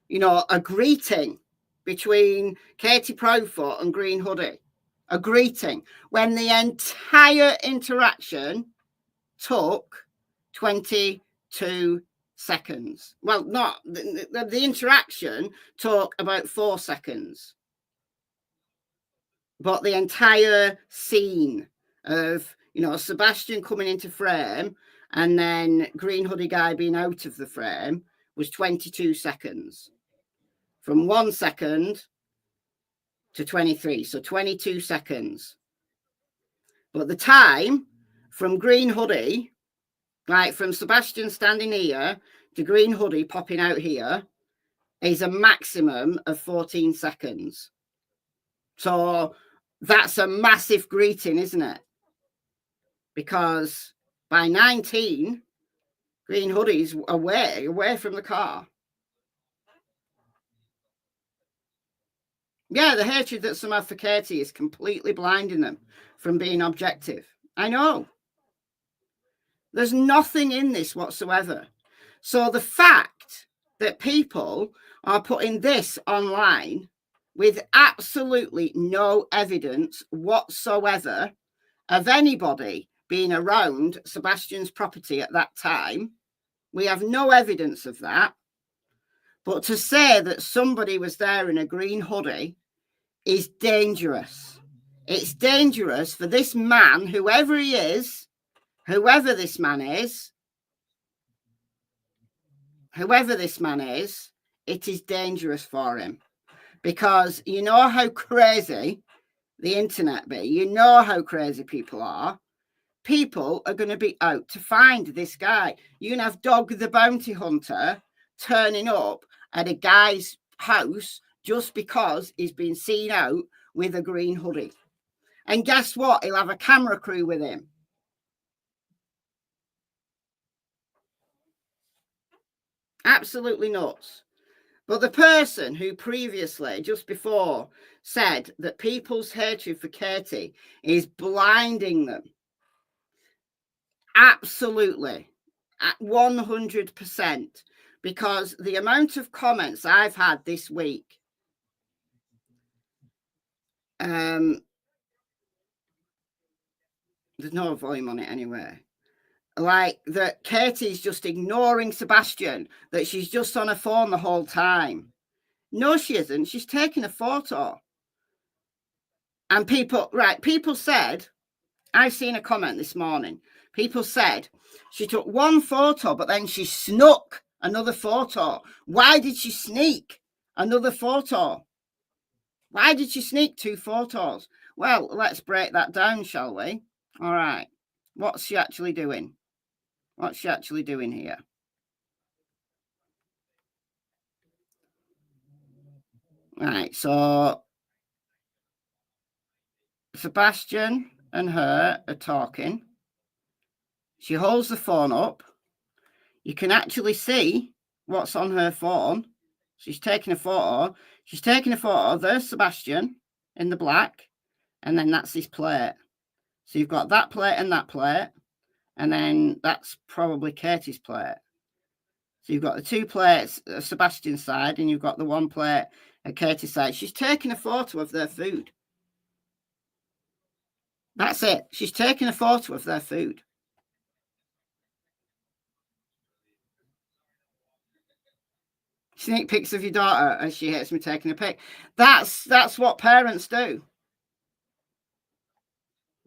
a greeting between Katie Proudfoot and green hoodie. A greeting when the entire interaction took 22 seconds. Well, not the interaction took about 4 seconds. But the entire scene of, Sebastian coming into frame and then green hoodie guy being out of the frame was 22 seconds. From 1 second to 23, so 22 seconds. But the time from green hoodie, like from Sebastian standing here to green hoodie popping out here, is a maximum of 14 seconds. So that's a massive greeting, isn't it? Because by 19, green hoodie's away from the car. Yeah, the hatred that some have for Katie is completely blinding them from being objective. I know. There's nothing in this whatsoever. So the fact that people are putting this online with absolutely no evidence whatsoever of anybody being around Sebastian's property at that time, we have no evidence of that. But to say that somebody was there in a green hoodie is dangerous. It's dangerous for this man, whoever he is, whoever this man is, it is dangerous for him. Because you know how crazy the internet be. You know how crazy people are. People are going to be out to find this guy. You can have Dog the Bounty Hunter turning up at a guy's house just because he's been seen out with a green hoodie. And guess what? He'll have a camera crew with him. Absolutely nuts. But the person who previously, just before, said that people's hatred for Katie is blinding them, Absolutely. At 100%. Because the amount of comments I've had this week, there's no volume on it anyway. Like that Katie's just ignoring Sebastian, that she's just on her phone the whole time. No, she isn't. She's taking a photo. And people said, I've seen a comment this morning. People said she took one photo, but then she snuck another photo. Why did she sneak another photo? Why did she sneak 2 photos? Well, let's break that down, shall we? All right. What's she actually doing? What's she actually doing here? Right, so Sebastian and her are talking. She holds the phone up. You can actually see what's on her phone. She's taking a photo. She's taking a photo. There's Sebastian in the black, and then that's his plate. So you've got that plate and that plate, and then that's probably Katie's plate. So you've got the 2 plates at Sebastian's side, and you've got the 1 plate at Katie's side. She's taking a photo of their food. That's it. She's taking a photo of their food. Sneak pics of your daughter, and she hates me taking a pic. That's what parents do.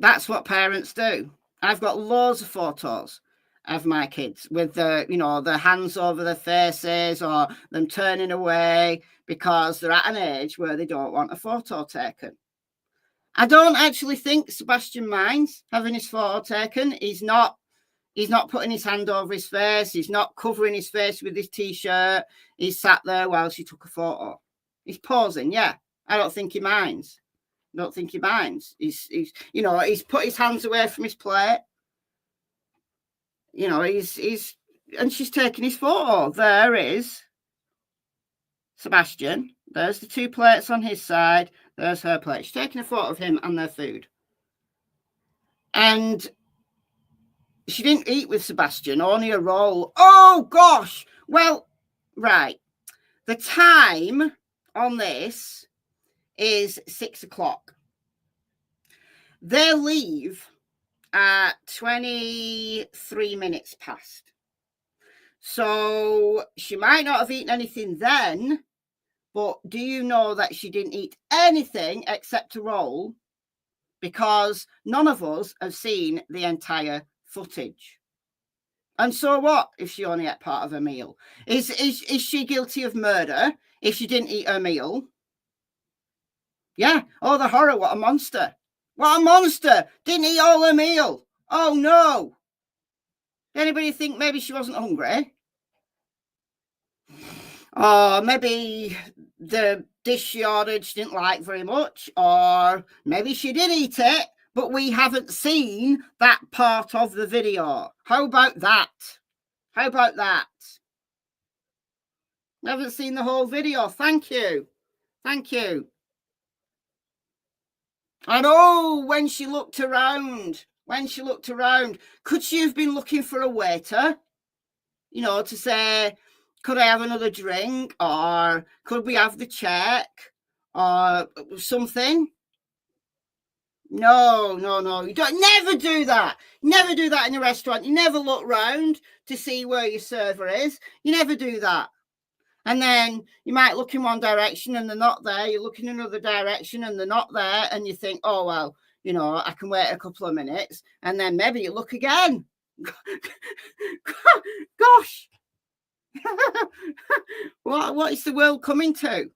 That's what parents do. I've got loads of photos of my kids with their hands over their faces or them turning away because they're at an age where they don't want a photo taken. I don't actually think Sebastian minds having his photo taken. He's not putting his hand over his face. He's not covering his face with his t-shirt. He's sat there while she took a photo. He's posing, yeah. I don't think he minds. I don't think he minds. He's put his hands away from his plate. And she's taking his photo. There is Sebastian. There's the 2 plates on his side. There's her plate. She's taking a photo of him and their food. And she didn't eat with Sebastian, only a roll. Oh, gosh. Well, right. The time on this is 6 o'clock. They leave at 23 minutes past. So she might not have eaten anything then, but do you know that she didn't eat anything except a roll? Because none of us have seen the entire footage. And so what if she only ate part of her meal? Is she guilty of murder if she didn't eat her meal? Yeah. Oh, the horror. What a monster. What a monster. Didn't eat all her meal. Oh, no. Anybody think maybe she wasn't hungry? Or maybe the dish she ordered she didn't like very much. Or maybe she did eat it, but we haven't seen that part of the video. How about that? How about that? We haven't seen the whole video. Thank you. Thank you. And oh, when she looked around, could she have been looking for a waiter? To say, could I have another drink? Or could we have the check? Or something? No. You don't never do that. Never do that in a restaurant. You never look round to see where your server is. You never do that. And then you might look in one direction and they're not there. You look in another direction and they're not there. And you think, oh, well, I can wait a couple of minutes. And then maybe you look again. Gosh. What is the world coming to?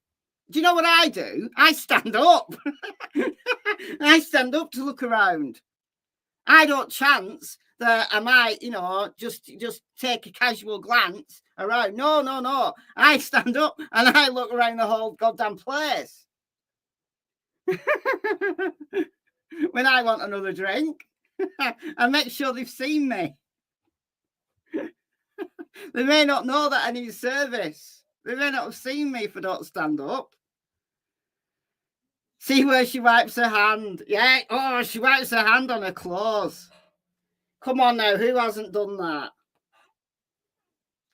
Do you know what I do? I stand up. I stand up to look around. I don't chance that I might, just take a casual glance around. No. I stand up and I look around the whole goddamn place. When I want another drink, I make sure they've seen me. They may not know that I need service. They may not have seen me if I don't stand up. See where she wipes her hand. Yeah, oh, she wipes her hand on her clothes. Come on now, who hasn't done that?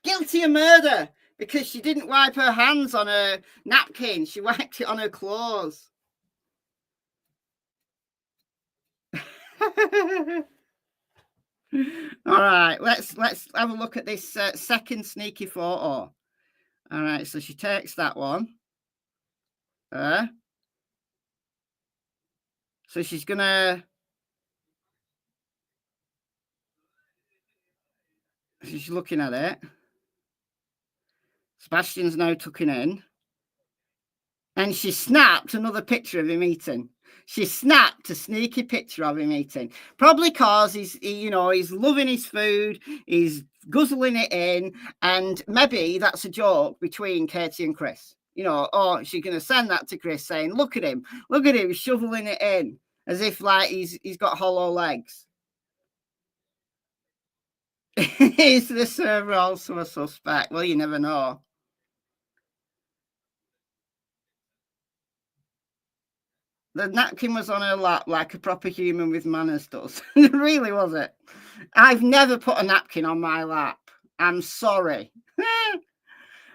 Guilty of murder because she didn't wipe her hands on her napkin. She wiped it on her clothes. All right, let's have a look at this second sneaky photo. All right, so she takes that one. So she's gonna. She's looking at it. Sebastian's now tucking in. And she snapped another picture of him eating. She snapped a sneaky picture of him eating. Probably because he's loving his food. He's guzzling it in. And maybe that's a joke between Katie and Chris. Or she's going to send that to Chris saying, look at him shoveling it in as if like he's got hollow legs. Is the server also a suspect? Well, you never know. The napkin was on her lap like a proper human with manners does. It really was it. I've never put a napkin on my lap. I'm sorry.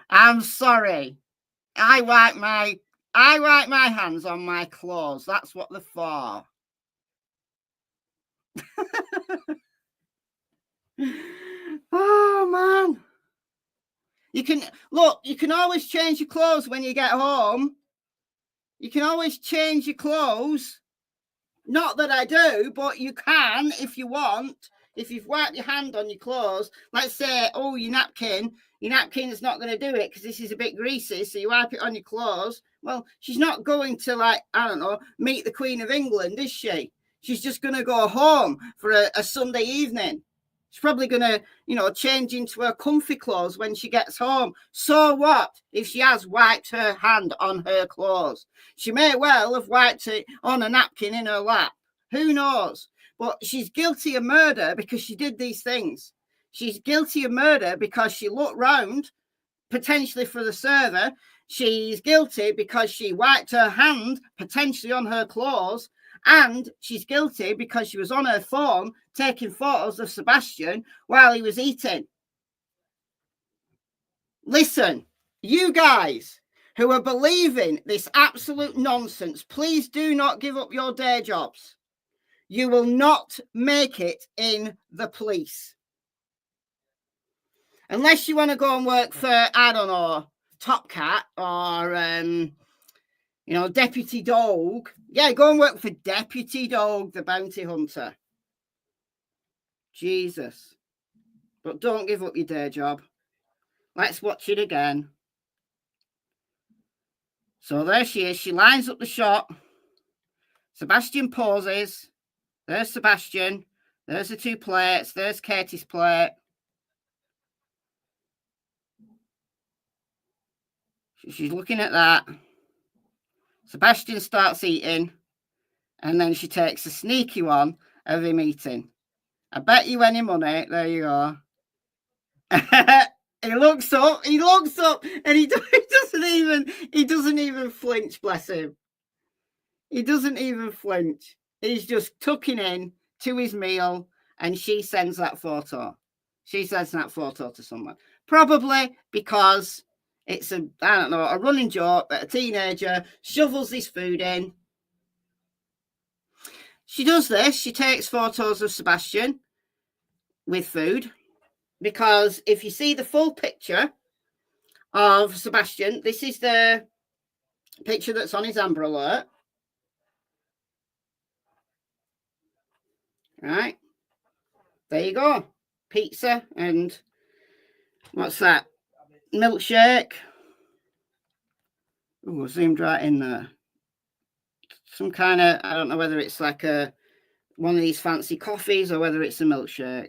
I'm sorry. I wipe my hands on my clothes. That's what they're for. Oh man. You can always change your clothes when you get home. You can always change your clothes. Not that I do, but you can if you want. If you've wiped your hand on your clothes, let's say, oh, your napkin is not going to do it because this is a bit greasy, so you wipe it on your clothes. Well, she's not going to, like, I don't know, meet the Queen of England, is she? She's just going to go home for a Sunday evening. She's probably going to, change into her comfy clothes when she gets home. So what if she has wiped her hand on her clothes? She may well have wiped it on a napkin in her lap. Who knows? But she's guilty of murder because she did these things. She's guilty of murder because she looked round, potentially for the server. She's guilty because she wiped her hand, potentially on her clothes. And she's guilty because she was on her phone taking photos of Sebastian while he was eating. Listen, you guys who are believing this absolute nonsense, please do not give up your day jobs. You will not make it in the police. Unless you want to go and work for, I don't know, Top Cat or, Deputy Dog. Yeah, go and work for Deputy Dog, the bounty hunter. Jesus. But don't give up your day job. Let's watch it again. So there she is. She lines up the shot. Sebastian pauses. There's Sebastian. There's the two plates. There's Katie's plate. She's looking at that. Sebastian starts eating. And then she takes a sneaky one of him eating. I bet you any money. There you go. He looks up, and he doesn't even flinch, bless him. He doesn't even flinch. He's just tucking in to his meal, and she sends that photo. She sends that photo to someone. Probably because it's a running joke that a teenager shovels his food in. She does this. She takes photos of Sebastian with food. Because if you see the full picture of Sebastian, this is the picture that's on his Amber Alert. Right. There you go. Pizza and what's that? Milkshake. Oh, zoomed right in there. Some kind of, I don't know whether it's like one of these fancy coffees or whether it's a milkshake.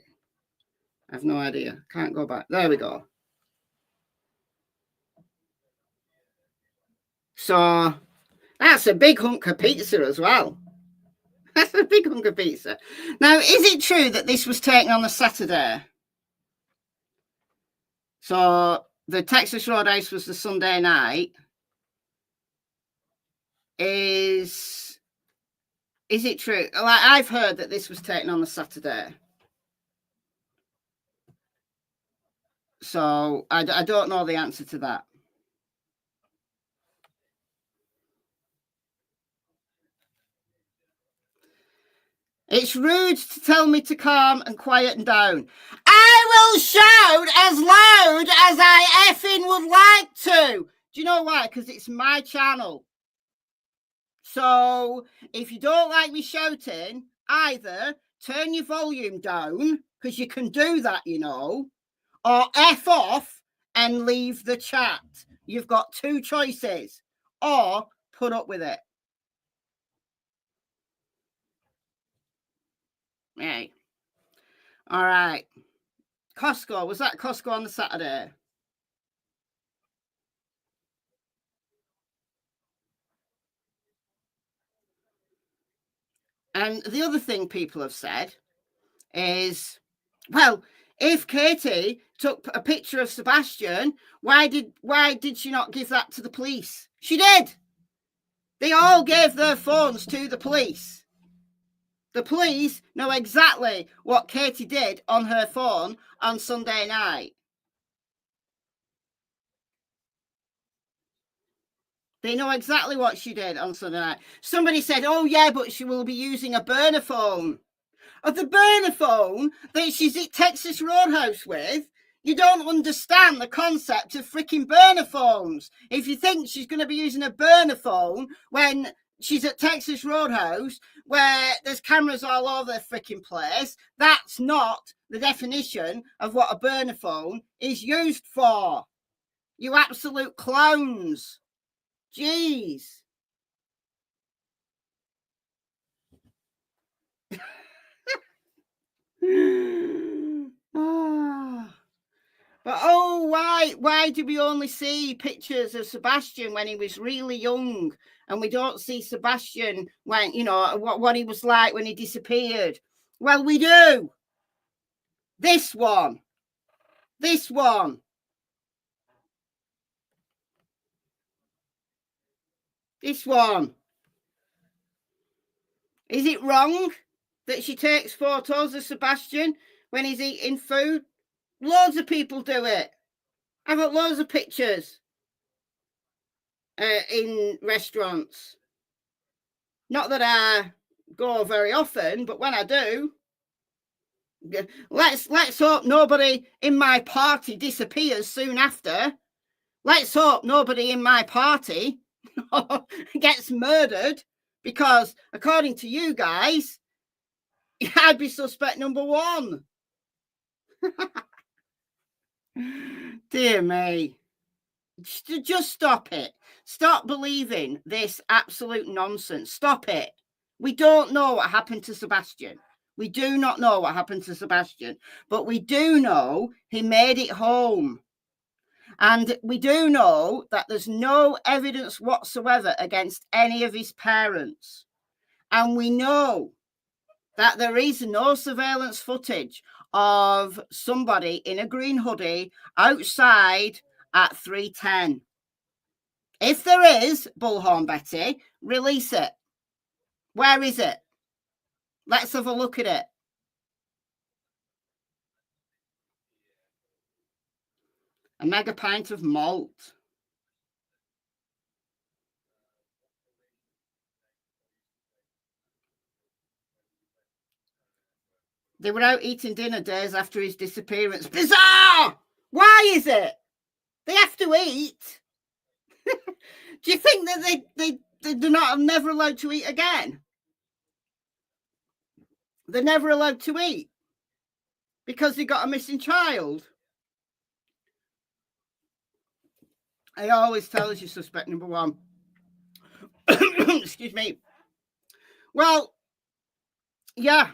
I have no idea. Can't go back. There we go. So that's a big hunk of pizza as well. That's a big hunk of pizza. Now, is it true that this was taken on a Saturday? So the Texas Roadhouse was the Sunday night. Is it true? Like, I've heard that this was taken on a Saturday. So I don't know the answer to that. It's rude to tell me to calm and quieten down. I will shout as loud as I effing would like to. Do you know why? Because it's my channel. So if you don't like me shouting, either turn your volume down, because you can do that, you know, or F off and leave the chat. You've got two choices, or put up with it. Right. All right. Costco. Was that Costco on the Saturday? And the other thing people have said is, well, if Katie took a picture of Sebastian, why did she not give that to the police? She did. They all gave their phones to the police. The police know exactly what Katie did on her phone on Sunday night. They know exactly what she did on Sunday night. Somebody said, oh, yeah, but she will be using a burner phone. Of the burner phone that she's at Texas Roadhouse with, you don't understand the concept of freaking burner phones. If you think she's going to be using a burner phone when she's at Texas Roadhouse, where there's cameras all over the freaking place, that's not the definition of what a burner phone is used for. You absolute clowns. Jeez. But why do we only see pictures of Sebastian when he was really young, and we don't see Sebastian when, you know, what he was like when he disappeared? Well, we do. This one. Is it wrong that she takes photos of Sebastian when he's eating food? Loads of people do it. I've got loads of pictures in restaurants. Not that I go very often, but when I do, let's hope nobody in my party disappears soon after. Let's hope nobody in my party gets murdered, because according to you guys, I'd be suspect number one. Dear me. Just stop it. Stop believing this absolute nonsense. Stop it. We don't know what happened to Sebastian. We do not know what happened to Sebastian, but we do know he made it home. And we do know that there's no evidence whatsoever against any of his parents. And we know that there is no surveillance footage of somebody in a green hoodie outside at 3:10. If there is, Bullhorn Betty, release it. Where is it? Let's have a look at it. A mega pint of malt. They were out eating dinner days after his disappearance. Bizarre! Why is it? They have to eat. Do you think that they're never allowed to eat again? They're never allowed to eat because they got a missing child. I always tell us you're suspect number one. Excuse me. Well, yeah.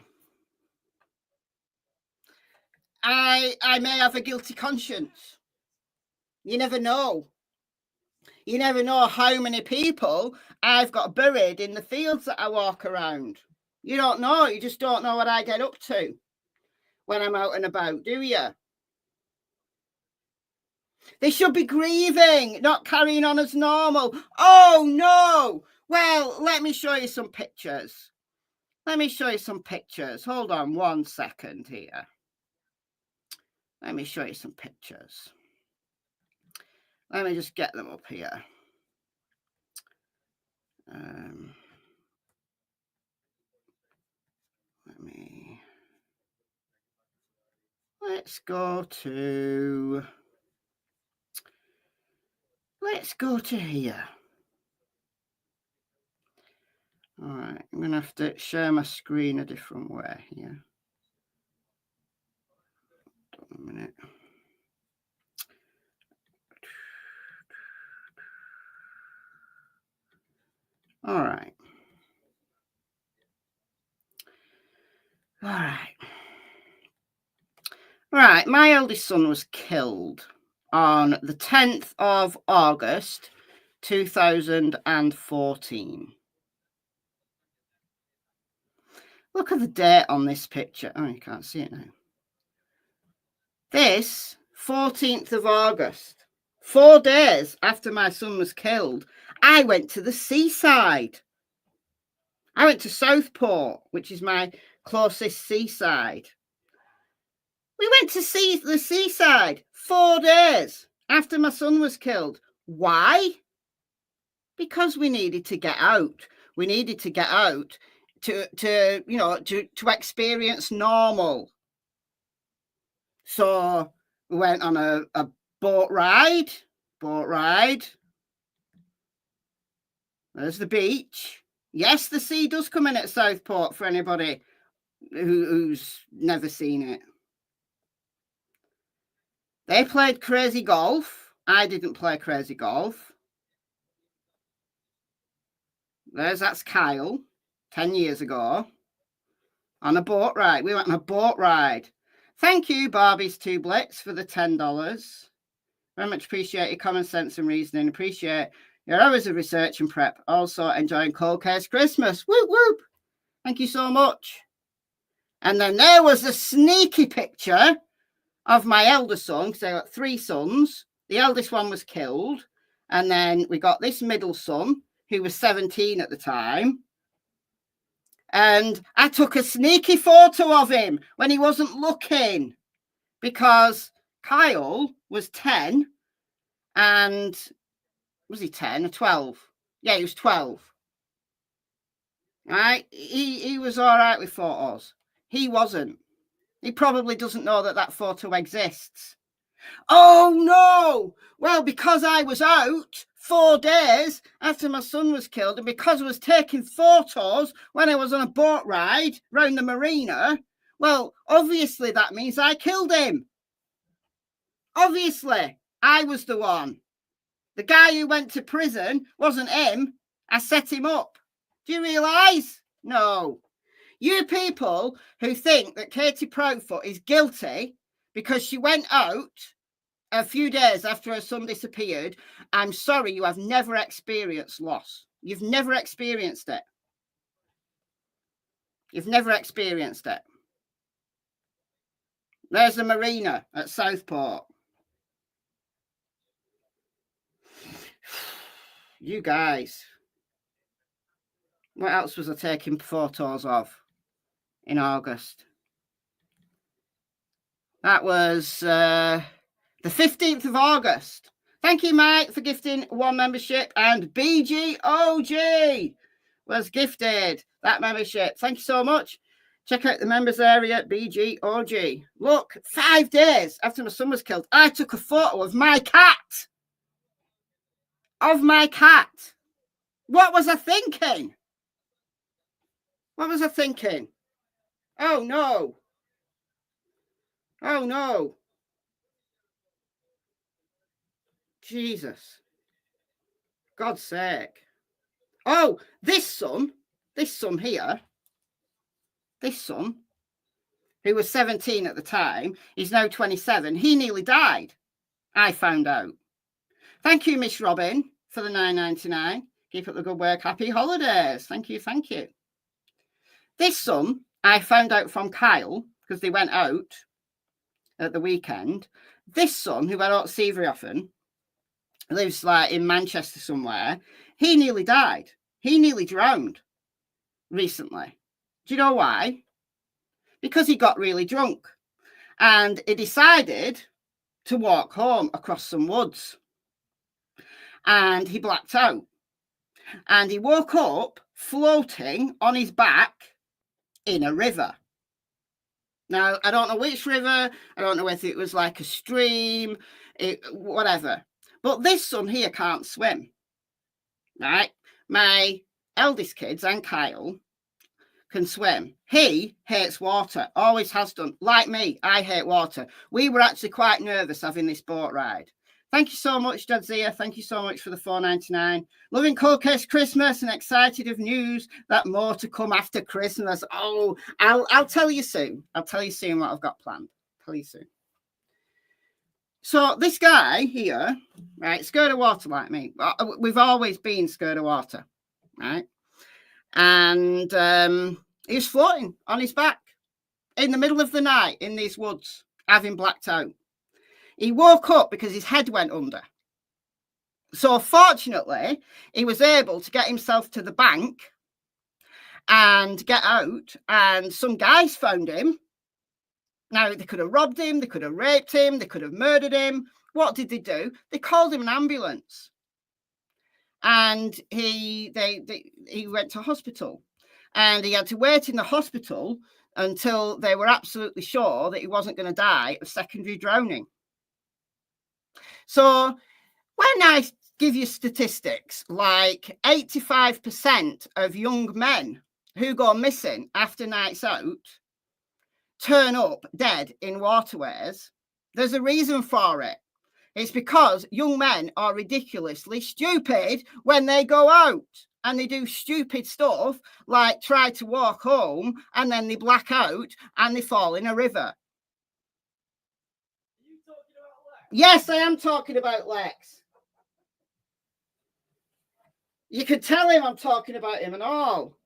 I may have a guilty conscience. You never know. You never know how many people I've got buried in the fields that I walk around. You don't know. You just don't know what I get up to when I'm out and about, do you? They should be grieving, not carrying on as normal. Oh, no. Well, let me show you some pictures. Hold on 1 second here. Let me show you some pictures. Let me just get them up here. Let's go to here. All right, I'm going to have to share my screen a different way here. A minute. All right. Right, my eldest son was killed on the 10th of August, 2014. Look at the date on this picture. Oh, you can't see it now. This, 14th of August, 4 days after my son was killed, I went to the seaside. I went to Southport, which is my closest seaside. We went to see the seaside 4 days after my son was killed. Why? Because we needed to get out. We needed to get out to experience normal. So we went on a boat ride. There's the beach. Yes, the sea does come in at Southport for anybody who's never seen it. They played crazy golf. I didn't play crazy golf. That's Kyle, 10 years ago, on a boat ride. We went on a boat ride. Thank you, Barbie's 2 Blitz, for the $10. Very much appreciate your common sense and reasoning. Appreciate your hours of research and prep. Also enjoying Cold Case Christmas. Whoop, whoop. Thank you so much. And then there was a sneaky picture of my elder son, because I got 3 sons. The eldest one was killed. And then we got this middle son, who was 17 at the time. And I took a sneaky photo of him when he wasn't looking, because Kyle was 10 and was he 10 or 12? Yeah, he was 12. Right? He was all right with photos. He wasn't. He probably doesn't know that photo exists. Oh, no. Well, because I was out 4 days after my son was killed, and because I was taking photos when I was on a boat ride round the marina, well, obviously that means I killed him. Obviously, I was the one. The guy who went to prison wasn't him. I set him up. Do you realise? No. You people who think that Katie Proudfoot is guilty because she went out a few days after her son disappeared, I'm sorry, you have never experienced loss. You've never experienced it. You've never experienced it. There's the marina at Southport. You guys. What else was I taking photos of in August? That was the 15th of August. Thank you, Mike, for gifting 1 membership. And BGOG was gifted that membership. Thank you so much. Check out the members area, BGOG. Look, 5 days after my son was killed, I took a photo of my cat. Of my cat. What was I thinking? What was I thinking? Oh, no. Oh, no. Jesus. God's sake. Oh, this son here, this son, who was 17 at the time, he's now 27. He nearly died, I found out. Thank you, Miss Robin, for the $9.99. Keep up the good work. Happy holidays. Thank you, thank you. This son, I found out from Kyle, because they went out at the weekend. This son, who I don't see very often, lives like in Manchester somewhere. He nearly died. He nearly drowned recently. Do you know why? Because he got really drunk. And he decided to walk home across some woods. And he blacked out. And he woke up floating on his back in a river. Now, I don't know which river. I don't know whether it was like a stream, whatever. But this son here can't swim, right? My eldest kids and Kyle can swim. He hates water, always has done. Like me, I hate water. We were actually quite nervous having this boat ride. Thank you so much, Dadzia. Thank you so much for the $4.99. Loving Cold Case Christmas and excited of news that more to come after Christmas. Oh, I'll tell you soon. I'll tell you soon what I've got planned. Tell you soon. So this guy here, right, scared of water like me. We've always been scared of water, right? And he was floating on his back in the middle of the night in these woods, having blacked out. He woke up because his head went under. So fortunately, he was able to get himself to the bank and get out. And some guys found him. Now, they could have robbed him. They could have raped him. They could have murdered him. What did they do? They called him an ambulance. And he went to hospital. And he had to wait in the hospital until they were absolutely sure that he wasn't going to die of secondary drowning. So when I give you statistics like 85% of young men who go missing after nights out turn up dead in waterways, there's a reason for it. It's because young men are ridiculously stupid when they go out and they do stupid stuff like try to walk home and then they black out and they fall in a river. Yes, I am talking about Lex. You could tell him I'm talking about him and all.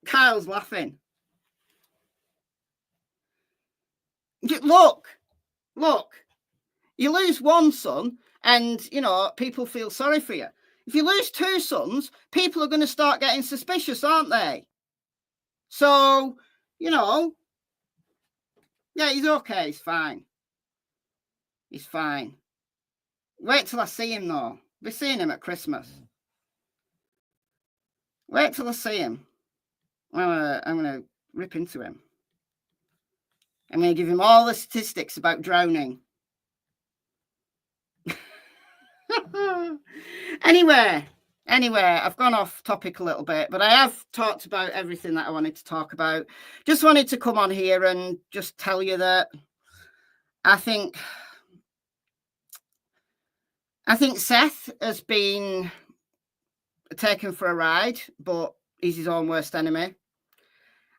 Kyle's laughing. Look. You lose one son and, you know, people feel sorry for you. If you lose two sons, people are going to start getting suspicious, aren't they? So, you know, yeah, he's okay. He's fine. He's fine. Wait till I see him, though. We're seeing him at Christmas. Wait till I see him. I'm gonna rip into him. I'm going to give him all the statistics about drowning. Anyway, I've gone off topic a little bit, but I have talked about everything that I wanted to talk about. Just wanted to come on here and just tell you that I think Seth has been taken for a ride, but he's his own worst enemy.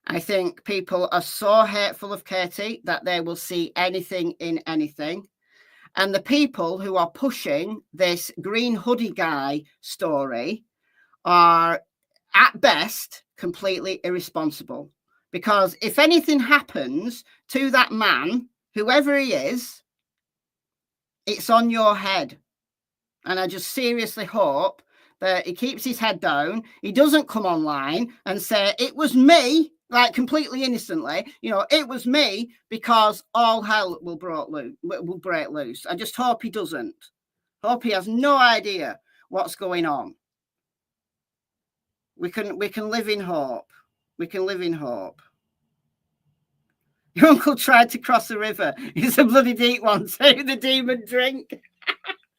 I think people are so hateful of Katie that they will see anything in anything. And the people who are pushing this green hoodie guy story are, at best, completely irresponsible. Because if anything happens to that man, whoever he is, it's on your head. And I just seriously hope that he keeps his head down. He doesn't come online and say, it was me, like completely innocently, you know, it was me, because all hell will break loose. I just hope he doesn't. Hope he has no idea what's going on. We can live in hope. We can live in hope. Your uncle tried to cross the river. It's a bloody deep one too, the demon drink.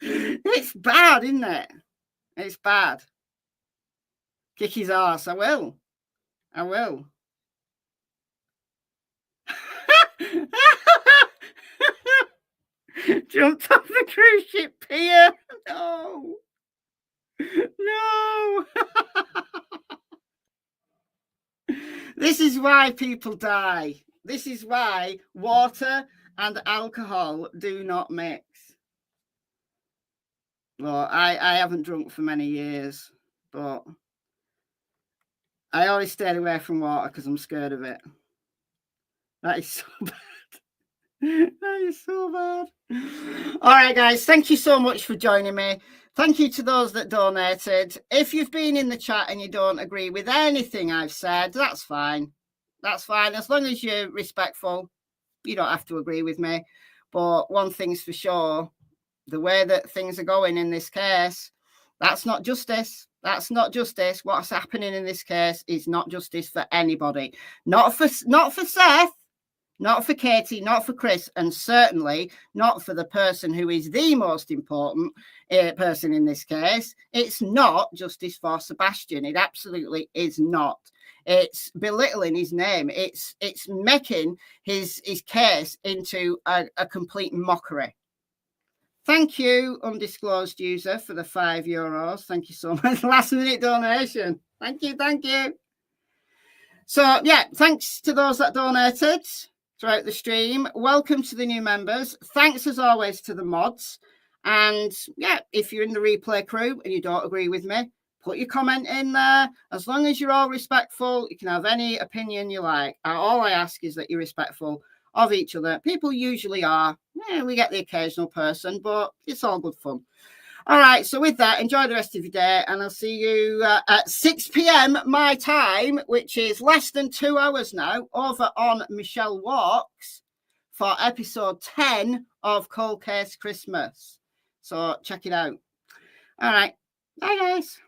It's bad, isn't it? It's bad. Kick his ass. I will. Jumped off the cruise ship pier. No. This is why people die. This is why water and alcohol do not mix. Well, I haven't drunk for many years, but I always stayed away from water because I'm scared of it. That is so bad. That is so bad. All right, guys. Thank you so much for joining me. Thank you to those that donated. If you've been in the chat and you don't agree with anything I've said, that's fine. That's fine. As long as you're respectful, You don't have to agree with me. But one thing's for sure, the way that things are going in this case, that's not justice. That's not justice. What's happening in this case is not justice for anybody. Not for Seth, not for Katie, not for Chris, and certainly not for the person who is the most important person in this case. It's not justice for Sebastian. It absolutely is not. It's belittling his name. It's making his case into a complete mockery. Thank you, undisclosed user, for the €5. Thank you so much. Last minute donation. Thank you. Thank you. So, yeah, thanks to those that donated throughout the stream. Welcome to the new members. Thanks, as always, to the mods. And, yeah, if you're in the replay crew and you don't agree with me, put your comment in there. As long as you're all respectful, you can have any opinion you like. All I ask is that you're respectful of each other. People usually are. Yeah, we get the occasional person, but it's all good fun. All right, so with that, enjoy the rest of your day, and I'll see you at 6 p.m. my time, which is less than 2 hours now, over on Michelle Walks for episode 10 of Cold Case Christmas. So check it out. All right. Bye, guys.